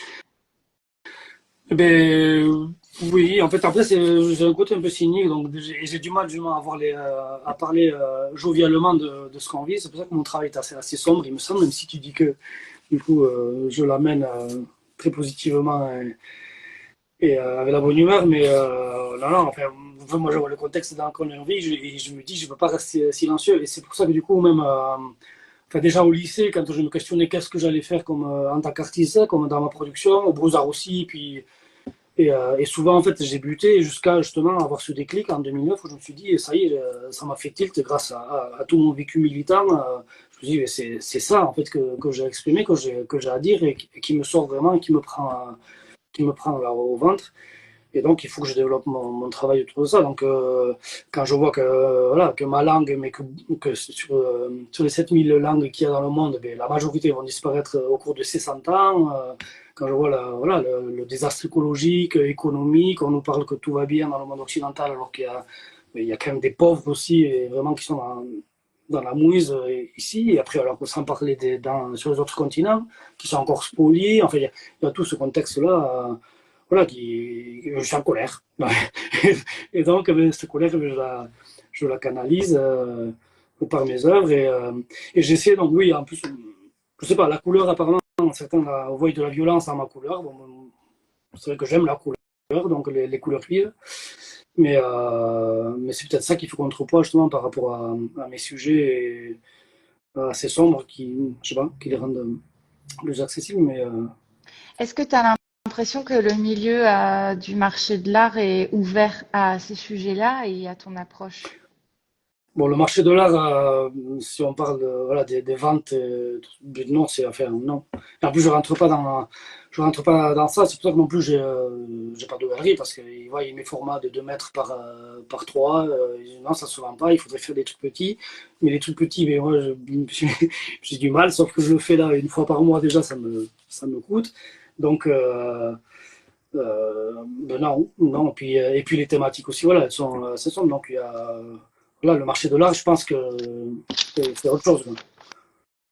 oui, en fait, après, j'ai un côté un peu cynique, donc j'ai du mal justement à, à parler jovialement de ce qu'on vit. C'est pour ça que mon travail est assez sombre, il me semble, même si tu dis que du coup, je l'amène très positivement avec la bonne humeur, mais non, non, enfin, moi je vois le contexte dans lequel on vit et je me dis, je ne peux pas rester silencieux. Et c'est pour ça que du coup, même enfin, déjà au lycée, quand je me questionnais qu'est-ce que j'allais faire comme, en tant qu'artiste, comme dans ma production, au Beaux-Arts aussi, puis et souvent, en fait, j'ai buté jusqu'à justement avoir ce déclic en 2009 où je me suis dit, ça y est, ça m'a fait tilt grâce à tout mon vécu militant. Je me suis dit, c'est ça, en fait, que j'ai exprimé, que j'ai à dire et qui me sort vraiment et qui me prend là, au ventre. Et donc, il faut que je développe mon travail autour de ça. Donc, quand je vois que, voilà, que ma langue, mais que sur les 7000 langues qu'il y a dans le monde, ben, la majorité vont disparaître au cours de ces 100 ans. Quand je vois voilà, le désastre écologique, économique, on nous parle que tout va bien dans le monde occidental, alors il y a quand même des pauvres aussi, et vraiment qui sont dans la mouise ici. Et après, alors, sans parler sur les autres continents, qui sont encore spoliés. Enfin, il y a tout ce contexte-là. Voilà, je suis en colère. Et donc, cette colère, je la canalise par mes œuvres et j'essaie, donc oui, en plus, je sais pas, la couleur, apparemment, certains voient de la violence dans ma couleur. Bon, c'est vrai que j'aime la couleur, donc les couleurs vives, mais c'est peut-être ça qu'il faut qu'on contrepoids justement par rapport à mes sujets assez sombres qui, je sais pas, qui les rendent plus accessibles, mais Est-ce que tu as l'impression que le milieu du marché de l'art est ouvert à ces sujets-là et à ton approche? bon, le marché de l'art, si on parle voilà, des ventes, non, c'est enfin non. Et en plus, je rentre pas dans ça. C'est pour ça que non plus, j'ai pas de galerie parce qu'ils voient mes formats de 2 mètres par 3. Non, ça se vend pas. Il faudrait faire des trucs petits. Mais les trucs petits, mais moi, j'ai du mal. Sauf que je le fais là une fois par mois déjà, ça me coûte. Donc, ben non, non. Et puis les thématiques aussi, voilà, elles sont donc il y a là le marché de l'art, je pense que c'est autre chose, quoi.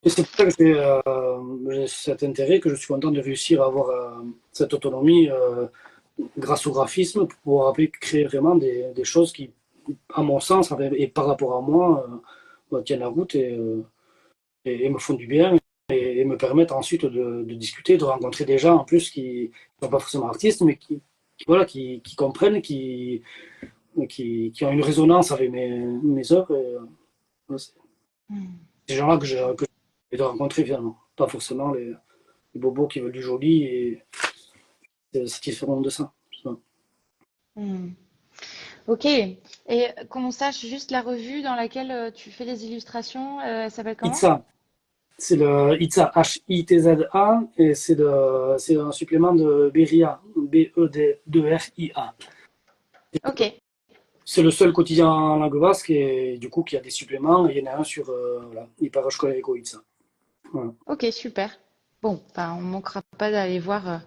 Et c'est pour ça que j'ai cet intérêt, que je suis content de réussir à avoir cette autonomie grâce au graphisme pour pouvoir après créer vraiment des choses qui, à mon sens, et par rapport à moi, tiennent la route et me font du bien et me permettent ensuite de discuter, de rencontrer des gens en plus qui ne sont pas forcément artistes, mais voilà, qui comprennent, qui ont une résonance avec mes œuvres. Voilà, c'est Hmm. ces gens-là que j'ai de rencontrer finalement. Pas forcément les bobos qui veulent du joli et c'est satisfaisant de ça. Hmm. Ok. Et qu'on sache juste la revue dans laquelle tu fais les illustrations, elle s'appelle comment? Itza, c'est le Itza, Hitza, et c'est un supplément de Beria, B-E-D-2-R-I-A. Ok. C'est le seul quotidien en langue basque et du coup qui a des suppléments. Et il y en a un sur voilà, Iparashkola Eko Itza. Voilà. Ok, super. Bon, ben, on ne manquera pas d'aller voir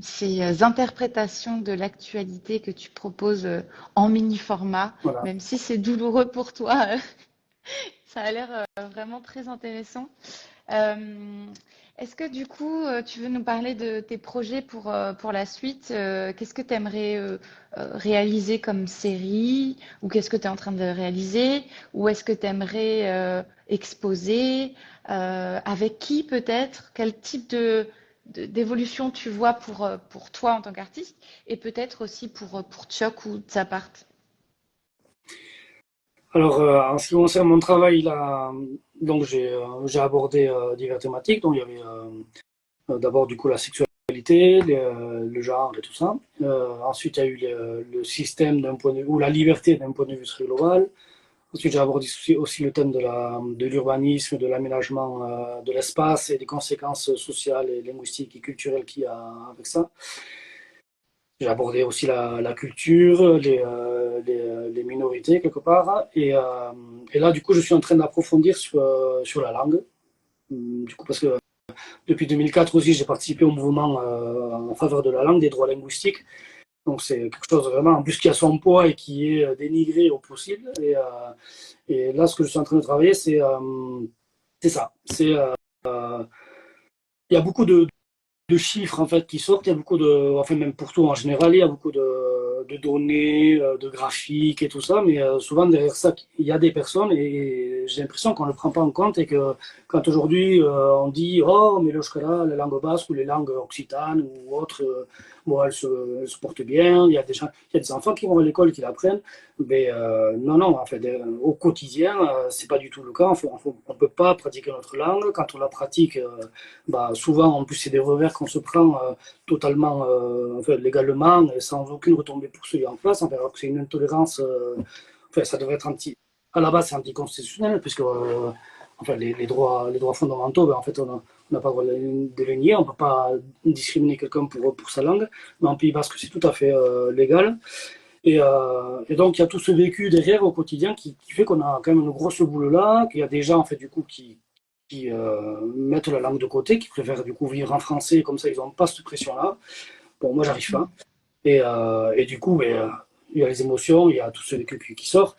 ces interprétations de l'actualité que tu proposes en mini format, Voilà. même si c'est douloureux pour toi, ça a l'air vraiment très intéressant. Euh, Est-ce que du coup, tu veux nous parler de tes projets pour la suite? Qu'est-ce que tu aimerais réaliser comme série? Ou qu'est-ce que tu es en train de réaliser? Ou est-ce que tu aimerais exposer? Avec qui peut-être? Quel type d'évolution tu vois pour toi en tant qu'artiste? Et peut-être aussi pour Tchok ou Tsapart. Alors, en ce qui concerne mon travail, là, donc j'ai abordé diverses thématiques. Donc, il y avait d'abord du coup la sexualité le genre et tout ça. Ensuite, il y a eu le système d'un point de vue, ou la liberté d'un point de vue très global. Ensuite, j'ai abordé aussi le thème de l'urbanisme, de l'aménagement de l'espace et des conséquences sociales et linguistiques et culturelles qu'il y a avec ça. J'ai abordé aussi la culture, les minorités quelque part. Et là, du coup, je suis en train d'approfondir sur la langue. Du coup, parce que depuis 2004 aussi, j'ai participé au mouvement en faveur de la langue, des droits linguistiques. Donc c'est quelque chose vraiment, en plus qui a son poids et qui est dénigré au possible. Et là, ce que je suis en train de travailler, c'est ça. Il y a beaucoup de chiffres en fait qui sortent, il y a beaucoup de, enfin même pour tout en général, il y a beaucoup de données, de graphiques et tout ça, mais souvent derrière ça, il y a des personnes et j'ai l'impression qu'on ne le prend pas en compte et que quand aujourd'hui on dit oh mais le shkara, la langue basque ou les langues occitanes ou autres, bon elles se portent bien, il y a des enfants qui vont à l'école qui l'apprennent, mais non non en fait au quotidien c'est pas du tout le cas, on peut pas pratiquer notre langue, quand on la pratique bah, souvent, en plus, c'est des revers qu'on se prend totalement, enfin, légalement, et sans aucune retombée pour celui en face, enfin, alors que c'est une intolérance, enfin, ça devrait être à la base, c'est anticonstitutionnel, puisque enfin, les droits fondamentaux, ben, en fait, on n'a pas le droit de les nier, on ne peut pas discriminer quelqu'un pour sa langue, mais en Pays Basque, c'est tout à fait légal. Et donc, il y a tout ce vécu derrière au quotidien qui fait qu'on a quand même une grosse boule là, qu'il y a des gens, en fait, du coup, qui mettent la langue de côté, qui préfèrent du coup vivre en français, comme ça ils n'ont pas cette pression-là. Bon, moi j'arrive pas. Et du coup, il y a les émotions, il y a tout ce vécu qui sort.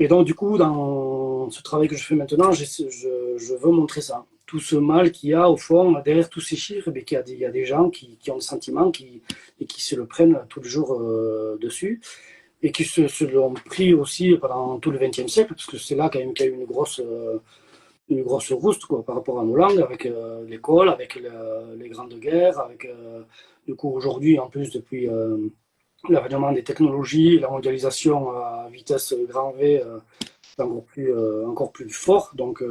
Et donc du coup, dans ce travail que je fais maintenant, je veux montrer ça. Tout ce mal qu'il y a au fond, derrière tous ces chiffres, qu'il y a des gens qui ont des sentiments et qui se le prennent tous les jours dessus et qui se l'ont pris aussi pendant tout le XXe siècle, parce que c'est là quand même qu'il y a eu une grosse rouste quoi, par rapport à nos langues, avec l'école, avec les grandes guerres, avec du coup aujourd'hui en plus depuis l'avènement des technologies, la mondialisation à vitesse grand V encore plus fort. Donc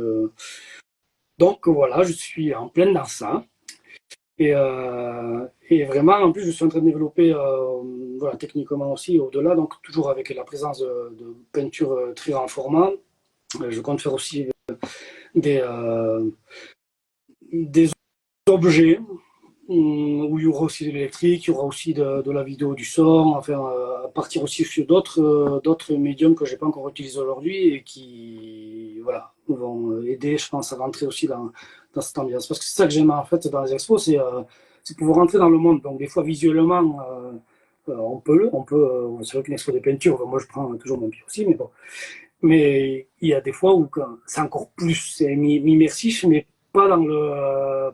voilà, je suis en pleine dans ça. Et vraiment, en plus, je suis en train de développer voilà, techniquement aussi au-delà, donc toujours avec la présence de peinture très grand format. Je compte faire aussi des, euh, des objets où il y aura aussi de l'électrique, il y aura aussi de la vidéo, du son, enfin, à partir aussi sur d'autres médiums que je n'ai pas encore utilisés aujourd'hui et qui voilà, vont aider, je pense, à rentrer aussi dans cette ambiance. Parce que c'est ça que j'aime en fait dans les expos, c'est pouvoir rentrer dans le monde. Donc des fois visuellement, c'est vrai qu'une expo de peinture, moi je prends toujours mon pied aussi, mais bon. Mais il y a des fois où c'est encore plus immersif, mais pas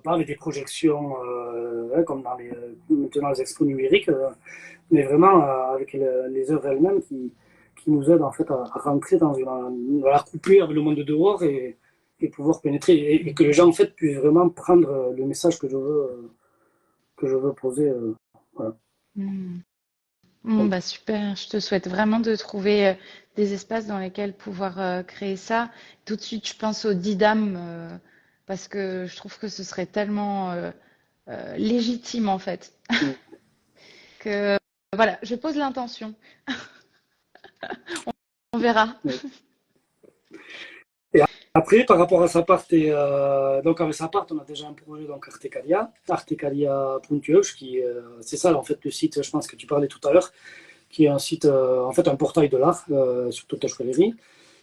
avec des projections comme maintenant les expos numériques, mais vraiment avec les œuvres elles-mêmes qui nous aident en fait à rentrer à la couper avec le monde de dehors et pouvoir pénétrer et que les gens en fait puissent vraiment prendre le message que je veux poser. Voilà. Mmh. Bah super, je te souhaite vraiment de trouver des espaces dans lesquels pouvoir créer ça. Tout de suite, je pense au Didam parce que je trouve que ce serait tellement légitime en fait Mm. que voilà, je pose l'intention. On verra. Oui. Et après, par rapport à Sapart, donc avec Sapart, on a déjà un projet, donc Artecalia Puntueuge, c'est ça en fait le site, je pense que tu parlais tout à l'heure, qui est un site, en fait un portail de l'art sur toute la chevalerie,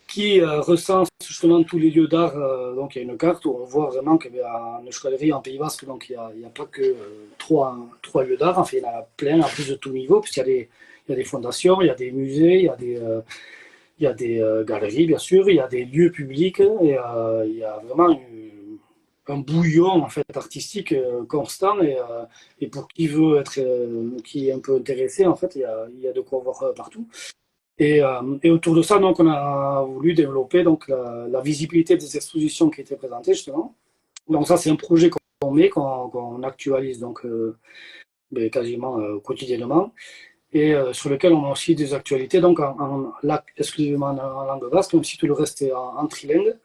qui recense justement tous les lieux d'art. Donc il y a une carte où on voit vraiment qu'il y a une chevalerie en Pays Basque, donc il y a pas que trois lieux d'art, enfin il y en a plein, en plus de tout niveau, il y a des fondations, il y a des musées, il y a des galeries, bien sûr, il y a des lieux publics, et il y a vraiment un bouillon en fait artistique constant et pour qui veut être qui est un peu intéressé en fait il y a de quoi voir partout et autour de ça donc on a voulu développer donc la visibilité des expositions qui étaient présentées justement donc ça c'est un projet qu'on actualise donc quasiment quotidiennement et sur lequel on a aussi des actualités donc exclusivement en langue basque même si tout le reste est en trilingue.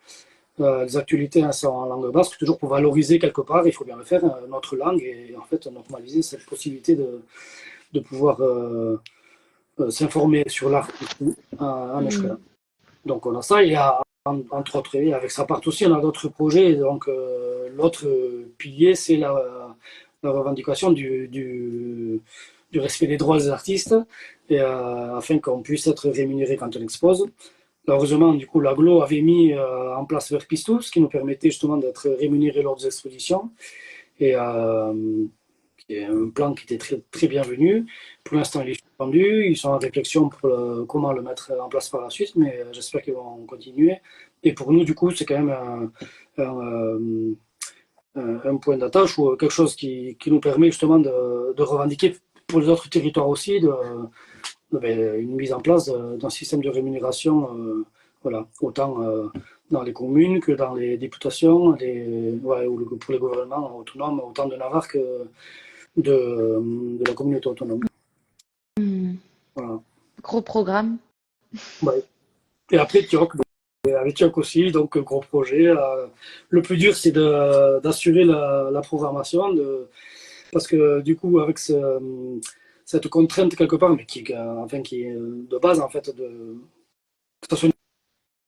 les actualités hein, sont en langue basque, toujours pour valoriser quelque part, il faut bien le faire, notre langue, et en fait normaliser cette possibilité de pouvoir s'informer sur l'art en euskara. Mm. Donc on a ça, il y a entre autres, et avec sa part aussi, on a d'autres projets. Donc l'autre pilier, c'est la revendication du respect des droits des artistes, et, afin qu'on puisse être rémunéré quand on expose. Heureusement, du coup, l'aglo avait mis en place Verpistou, ce qui nous permettait justement d'être rémunérés lors des expositions. Et qui est un plan qui était très, très bienvenu. Pour l'instant, il est suspendu. Ils sont en réflexion pour comment le mettre en place par la suite, mais j'espère qu'ils vont continuer. Et pour nous, du coup, c'est quand même un point d'attache ou quelque chose qui nous permet justement de revendiquer pour les autres territoires aussi une mise en place d'un système de rémunération, voilà, autant dans les communes que dans les députations, ouais, ou pour les gouvernements autonomes, autant de Navarre que de la communauté autonome. Mm. Voilà. Gros programme. Ouais. Et après, Tioc, avec Tioc aussi, donc gros projet. Le plus dur, c'est d'assurer la programmation, parce que du coup, avec cette contrainte quelque part, mais enfin, qui est de base, en fait, que ce soit une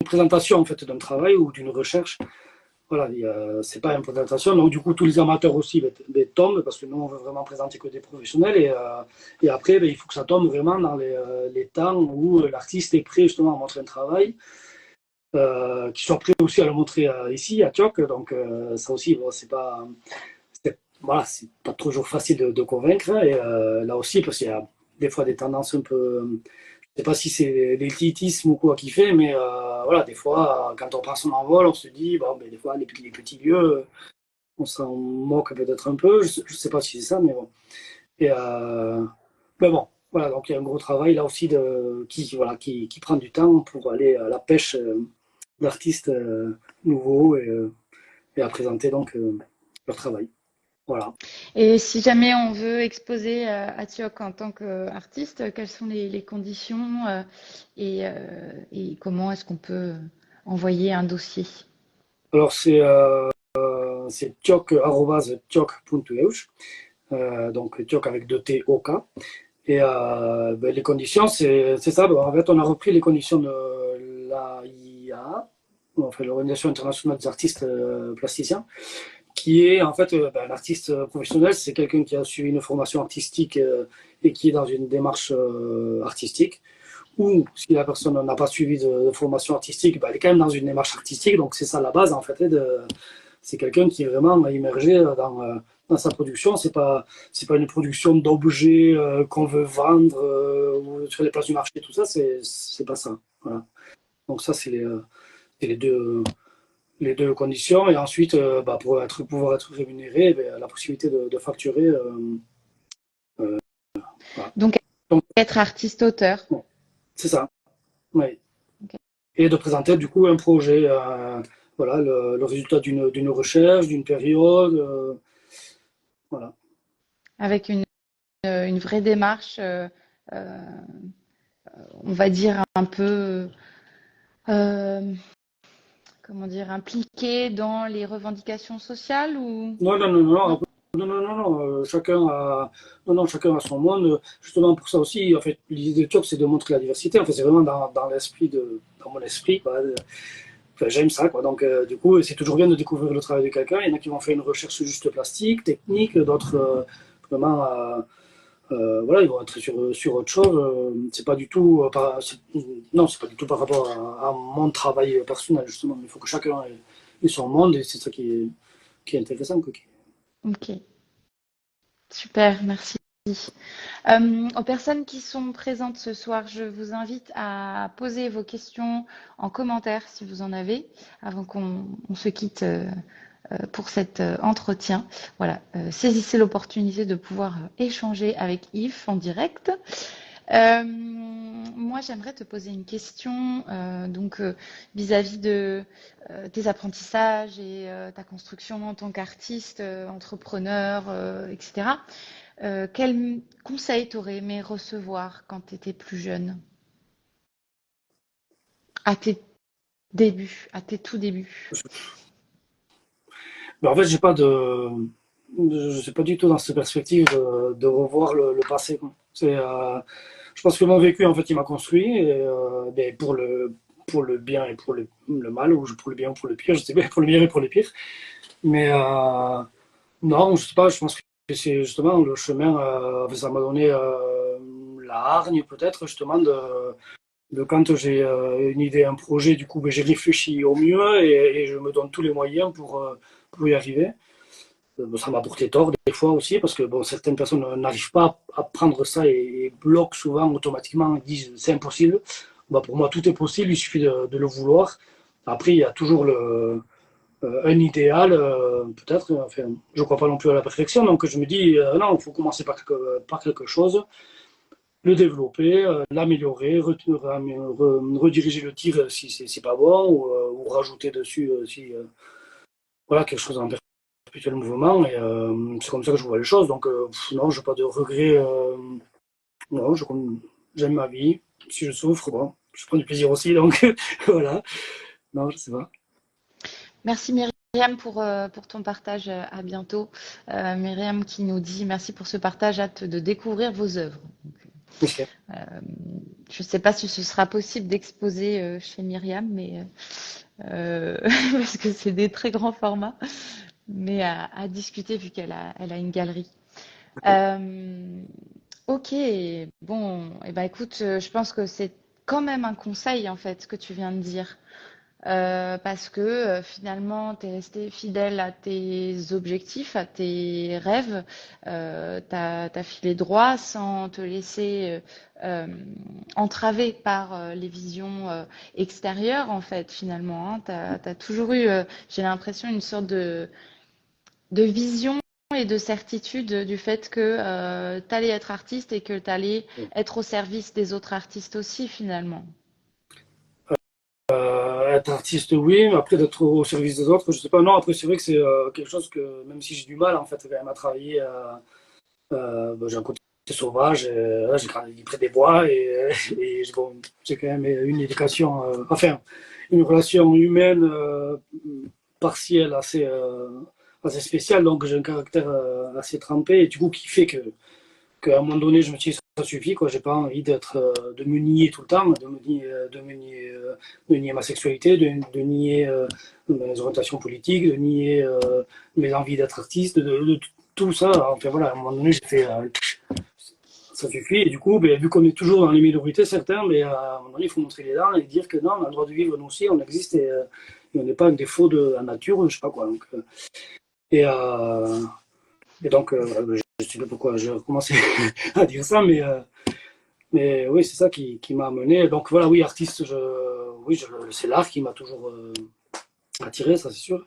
présentation en fait, d'un travail ou d'une recherche. Voilà, c'est pas une présentation. Donc, du coup, tous les amateurs aussi tombent parce que nous, on veut vraiment présenter que des professionnels. Et après, il faut que ça tombe vraiment dans les temps où l'artiste est prêt justement à montrer un travail, qu'il soit prêt aussi à le montrer ici, à Tioc. Donc, ça aussi, bon, voilà, c'est pas toujours facile de convaincre. Et là aussi, parce qu'il y a des fois des tendances un peu. Je sais pas si c'est l'élitisme ou quoi qui fait, mais voilà, des fois, quand on prend son envol, on se dit, bon, des fois, les petits lieux, on s'en moque peut-être un peu. Je sais pas si c'est ça, mais bon. Et, mais bon, voilà, donc il y a un gros travail là aussi voilà, qui prend du temps pour aller à la pêche d'artistes nouveaux et à présenter donc leur travail. Voilà. Et si jamais on veut exposer à Tioc en tant qu'artiste, quelles sont les conditions et comment est-ce qu'on peut envoyer un dossier? Alors c'est tioc@tioc.eu, donc tioc avec deux T O K. Et les conditions, c'est ça. En fait, on a repris les conditions de l'AIA, enfin, l'Organisation internationale des artistes plasticiens, qui est en fait un artiste professionnel, c'est quelqu'un qui a suivi une formation artistique et qui est dans une démarche artistique. Ou si la personne n'a pas suivi de formation artistique, elle est quand même dans une démarche artistique. Donc c'est ça la base en fait. C'est quelqu'un qui est vraiment immergé dans sa production. C'est pas une production d'objets qu'on veut vendre sur les places du marché, tout ça. C'est pas ça. Voilà. Donc ça, c'est les deux conditions. Et ensuite, pour pouvoir être rémunéré, la possibilité de facturer. Voilà. Donc, Donc, être artiste-auteur. bon, c'est ça. Ouais. Ok. Et de présenter du coup un projet, voilà, le résultat d'une recherche, d'une période. Voilà. Avec une vraie démarche, euh, on va dire un peu, euh, comment dire, impliquée dans les revendications sociales ou Non, non, non, non, non? non, non, non, non, chacun a son monde. Justement, pour ça aussi, en fait, l'idée de Top, c'est de montrer la diversité. En fait, c'est vraiment dans l'esprit dans mon esprit, quoi. Enfin, j'aime ça, quoi. Donc, du coup, c'est toujours bien de découvrir le travail de quelqu'un. Il y en a qui vont faire une recherche juste plastique, technique, d'autres, vraiment, voilà, ils vont être sur autre chose. C'est pas du tout, non, c'est pas du tout par rapport à mon travail personnel, justement. Il faut que chacun ait son monde et c'est ça qui est intéressant, quoi. Ok, super, merci. Aux personnes qui sont présentes ce soir, je vous invite à poser vos questions en commentaire si vous en avez, avant qu'on se quitte pour cet entretien. Voilà, saisissez l'opportunité de pouvoir échanger avec Yves en direct. Moi, j'aimerais te poser une question vis-à-vis de tes apprentissages et ta construction en tant qu'artiste, entrepreneur, etc. Quel conseil t'aurais aimé recevoir quand tu étais plus jeune? À tes Début, à tes tout débuts. Mais en fait, je suis pas du tout dans cette perspective de revoir le passé, quoi. Je pense que mon vécu, en fait, il m'a construit, et, ben, pour le bien et pour le mal, ou pour le bien ou pour le pire, je sais pas, pour le meilleur et pour le pire. Mais non, je sais pas, je pense que c'est justement le chemin, ça m'a donné la hargne peut-être, justement, de quand j'ai une idée, un projet, du coup, ben, j'ai réfléchi au mieux, et je me donne tous les moyens pour y arriver. Ça m'a porté tort des fois aussi, parce que bon, certaines personnes n'arrivent pas à prendre ça, et bloquent souvent automatiquement, disent c'est impossible. Bah, pour moi, tout est possible, il suffit de le vouloir. Après, il y a toujours un idéal, peut-être. Enfin, je ne crois pas non plus à la perfection, donc je me dis, non, il faut commencer par quelque chose, le développer, l'améliorer, rediriger le tir si c'est pas bon, ou rajouter dessus si voilà, quelque chose en perpétuel mouvement. Et c'est comme ça que je vois les choses. Donc, non, je n'ai pas de regrets. Non, j'aime ma vie. Si je souffre, bon, je prends du plaisir aussi. Donc, voilà. Non, je sais pas. Merci Myriam pour ton partage. À bientôt. Myriam qui nous dit merci pour ce partage, hâte de découvrir vos œuvres. Ok. Je ne sais pas si ce sera possible d'exposer chez Myriam, mais parce que c'est des très grands formats, mais à discuter vu elle a une galerie. Euh, ok, bon, et ben écoute, je pense que c'est quand même un conseil en fait que tu viens de dire. Parce que finalement, tu es resté fidèle à tes objectifs, à tes rêves, tu as filé droit sans te laisser entraver par les visions extérieures, en fait, finalement. Tu as toujours eu, j'ai l'impression, une sorte de vision et de certitude du fait que tu allais être artiste et que tu allais être au service des autres artistes aussi, finalement. Être artiste, oui, mais après d'être au service des autres, je sais pas. Non, après, c'est vrai que c'est quelque chose que, même si j'ai du mal, en fait, quand même, à travailler, j'ai un côté sauvage, là, j'ai grandi près des bois, et bon, j'ai quand même une éducation, enfin, une relation humaine partielle assez spéciale, donc j'ai un caractère assez trempé, et du coup, qui fait qu'à un moment donné, je me dis, ça suffit, quoi. J'ai pas envie de me nier tout le temps, de nier ma sexualité, de nier mes orientations politiques, de nier mes envies d'être artiste, de tout ça. Enfin voilà, à un moment donné, j'ai fait, ça suffit. Et du coup, ben, vu qu'on est toujours dans les minorités, certains, mais à un moment donné, il faut montrer les dents et dire que non, on a le droit de vivre, nous aussi, on existe, et on n'est pas un défaut de la nature, je sais pas quoi. Donc, et, euh, et donc, je sais pas pourquoi j'ai commencé à dire ça, mais oui, c'est ça qui m'a amené. Donc voilà, oui, artiste, oui, c'est l'art qui m'a toujours attiré, ça c'est sûr.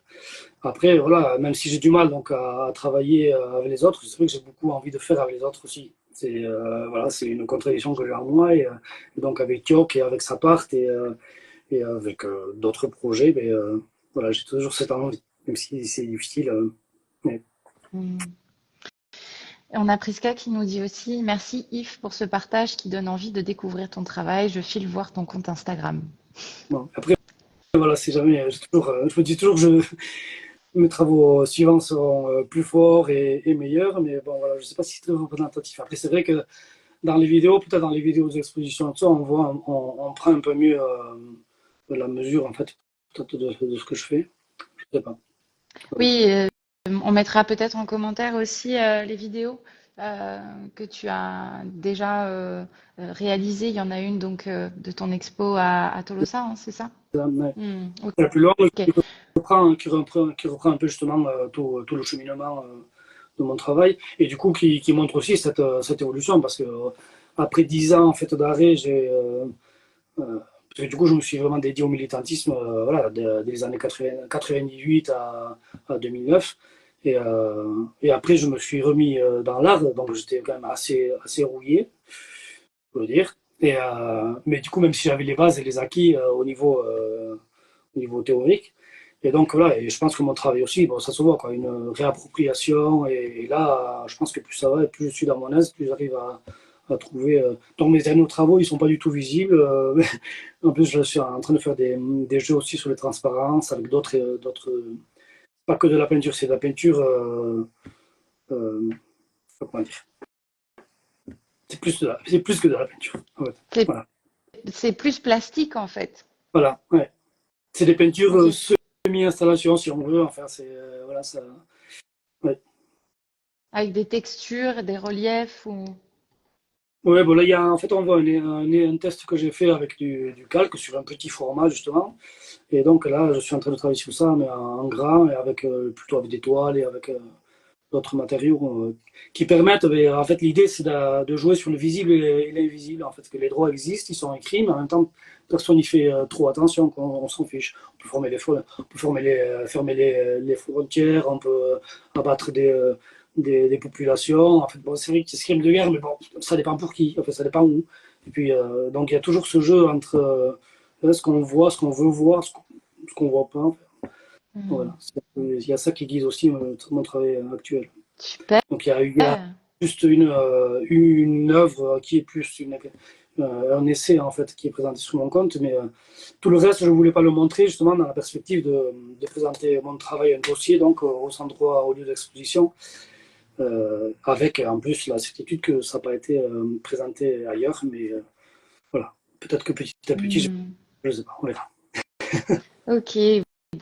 Après, voilà, même si j'ai du mal donc à travailler avec les autres, c'est vrai que j'ai beaucoup envie de faire avec les autres aussi. Voilà, c'est une contradiction que j'ai en moi, et donc avec Yok et avec Sapart, et avec d'autres projets, mais voilà, j'ai toujours cette envie, même si c'est difficile. Mais Hmm. Et on a Priska qui nous dit aussi merci Yves pour ce partage qui donne envie de découvrir ton travail. Je file voir ton compte Instagram. bon, après, voilà, c'est jamais. Je me dis toujours que mes travaux suivants seront plus forts et meilleurs, mais bon, voilà, je ne sais pas si c'est très représentatif. Après, c'est vrai que dans les vidéos, peut-être dans les vidéos d'exposition, on voit, on prend un peu mieux de la mesure, en fait, peut-être de ce que je fais. Je ne sais pas. Oui, on mettra peut-être en commentaire aussi les vidéos euh, que tu as déjà réalisées. Il y en a une donc de ton expo à Tolosa, hein, c'est ça? Ouais. Hmm, La plus longue, ok. qui reprend un peu justement tout le cheminement de mon travail, et du coup qui montre aussi cette évolution, parce que après 10 ans en fait d'arrêt, parce que du coup je me suis vraiment dédié au militantisme, voilà, des années 80, 98 à 2009, et après je me suis remis dans l'art, donc j'étais quand même assez rouillé, je peux le dire. Mais du coup, même si j'avais les bases et les acquis au niveau théorique, et donc voilà, et je pense que mon travail aussi, bon, ça se voit, quoi, une réappropriation, et là, je pense que plus ça va, et plus je suis dans mon aise, plus j'arrive à trouver. Donc mes derniers travaux, ils sont pas du tout visibles. En plus, je suis en train de faire des jeux aussi sur les transparences avec d'autres. Pas que de la peinture, c'est de la peinture. Comment dire? C'est plus que de la peinture. En fait. C'est Voilà. c'est plus plastique en fait. Voilà. Ouais. C'est des peintures Ok. semi-installation, si on veut. Enfin, c'est voilà ça. Ouais. Avec des textures, des reliefs ou. Ouais, bon là, en fait, on voit un test que j'ai fait avec du calque sur un petit format, justement. Et donc là, je suis en train de travailler sur ça, mais en grand, et avec plutôt avec des toiles et avec d'autres matériaux qui permettent. Mais, en fait, l'idée, c'est de jouer sur le visible et l'invisible. En fait, que les droits existent, ils sont écrits, mais en même temps, personne n'y fait trop attention, on s'en fiche. On peut fermer les frontières, on peut abattre des populations. En fait, bon, c'est vrai que c'est ce crime de guerre, mais bon, ça dépend pour qui, enfin, ça dépend où. Et puis, donc, il y a toujours ce jeu entre ce qu'on voit, ce qu'on veut voir, ce qu'on voit pas. Hmm. Voilà. Il y a ça qui guide aussi mon travail actuel. Super. Donc, il y a juste une œuvre qui est plus un essai, en fait, qui est présenté sous mon compte, mais tout le reste, je ne voulais pas le montrer, justement, dans la perspective de présenter mon travail, un dossier, donc, au centre droit, au lieu d'exposition. Avec en plus la certitude que ça n'a pas été présenté ailleurs, mais voilà, peut-être que petit à petit, Hmm. je ne sais pas, on verra. Ok.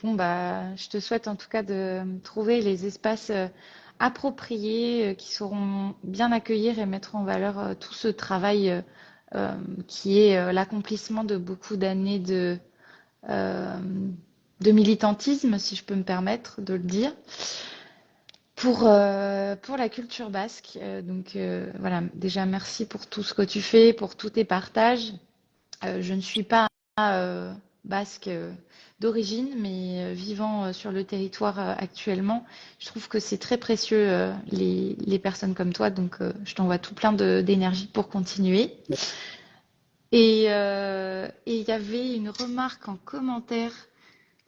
Bon, bah, je te souhaite en tout cas de trouver les espaces appropriés qui sauront bien accueillir et mettre en valeur tout ce travail euh, qui est l'accomplissement de beaucoup d'années euh, de militantisme, si je peux me permettre de le dire, pour la culture basque. Donc voilà, déjà merci pour tout ce que tu fais, pour tous tes partages. Je ne suis pas basque d'origine, mais vivant sur le territoire actuellement, je trouve que c'est très précieux les personnes comme toi. Donc je t'envoie tout plein d'énergie pour continuer. Et il y avait une remarque en commentaire.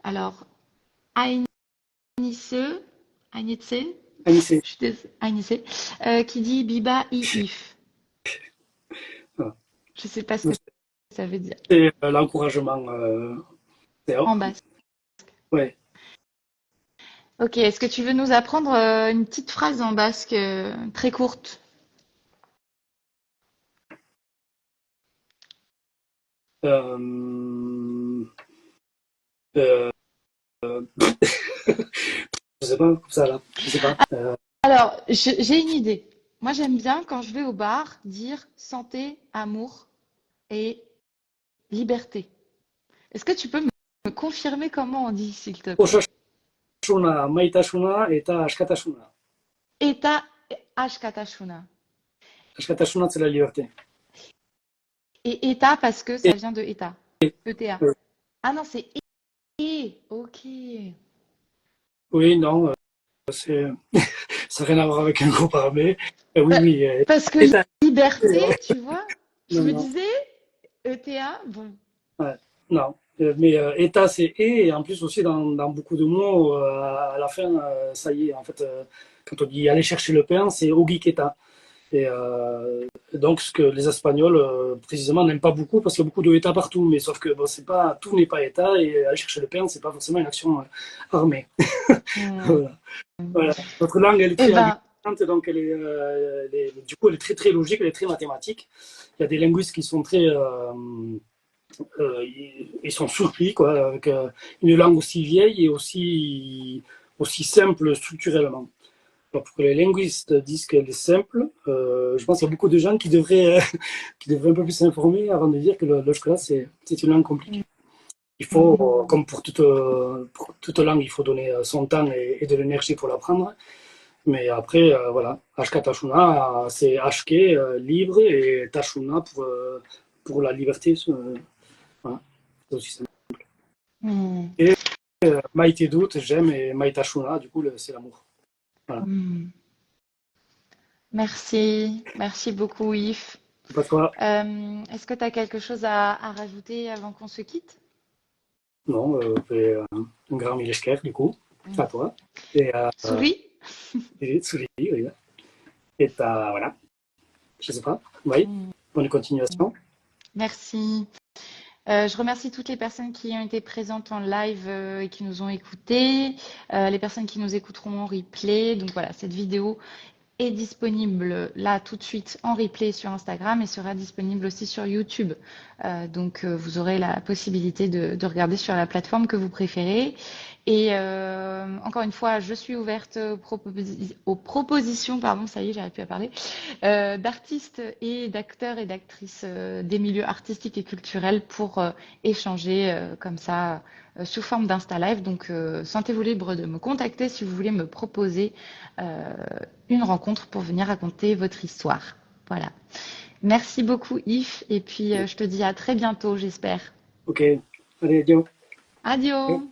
Alors, Aïnisse, Aïnisse, Anissé, Aïnisse, qui dit Biba if. voilà. Je sais pas ce que ça veut dire C'est l'encouragement. en basque. Ouais. Ok, est-ce que tu veux nous apprendre une petite phrase en basque très courte? Euh, euh, je sais pas, comme ça là, je sais pas. Alors, j'ai une idée. Moi, j'aime bien quand je vais au bar dire santé, amour et liberté. Est-ce que tu peux me confirmer comment on dit, s'il te plaît? Osasuna, maitasuna eta askatasuna. Eta ashkatashuna. Askatasuna, c'est la liberté. Et eta parce que ça Et, vient de eta. ETA. euh, Ah non, c'est et. Ok. oui, non, c'est, ça n'a rien à voir avec un groupe armé. Oui, Bah, oui. parce que État, liberté, tu vois, je non, me non. disais ETA, bon. Ouais, non. Mais État, c'est et en plus aussi dans beaucoup de mots, à la fin, ça y est, en fait, quand on dit aller chercher le pain, c'est Ogiketa. Et donc, ce que les Espagnols, précisément, n'aiment pas beaucoup parce qu'il y a beaucoup de États partout. Mais sauf que bon, c'est pas, tout n'est pas État et aller chercher le pain, c'est pas forcément une action armée. Hmm. Voilà. Voilà. Notre langue, elle est Eh très ben, argumentante, donc du coup, elle est très, très logique, elle est très mathématique. Il y a des linguistes qui sont très. Ils sont surpris, quoi, avec une langue aussi vieille et aussi simple structurellement. Alors, pour que les linguistes disent qu'elle est simple, je pense qu'il y a beaucoup de gens qui devraient un peu plus s'informer avant de dire que le chocolat, c'est une langue compliquée. Il faut, pour toute langue, il faut donner son temps et de l'énergie pour l'apprendre. Mais après, voilà, HK Tashuna, c'est HK, libre, et Tashuna pour la liberté. Voilà, c'est aussi simple. hmm, Et Maïté doute, j'aime, et Maïtashuna, du coup, c'est l'amour. Voilà. hmm. Merci, merci beaucoup, Yves. C'est pas toi. Est-ce que tu as quelque chose à rajouter avant qu'on se quitte? Non, un grand Mileshker, du coup, Hmm. à toi. Et Souris? Tsuri, oui. Et voilà. Je sais pas. Oui. Mm. Bonne continuation. Merci. Je remercie toutes les personnes qui ont été présentes en live et qui nous ont écoutés, les personnes qui nous écouteront en replay. Donc voilà, cette vidéo est disponible là tout de suite en replay sur Instagram et sera disponible aussi sur YouTube. Donc vous aurez la possibilité de regarder sur la plateforme que vous préférez. Et encore une fois, je suis ouverte aux propositions, pardon, ça y est, j'arrive plus à parler, d'artistes et d'acteurs et d'actrices des milieux artistiques et culturels pour échanger comme ça sous forme d'Insta Live. Donc sentez-vous libre de me contacter si vous voulez me proposer euh, une rencontre pour venir raconter votre histoire. Voilà. Merci beaucoup Yves et puis je te dis à très bientôt, j'espère. Ok. Allez, adieu. Adios.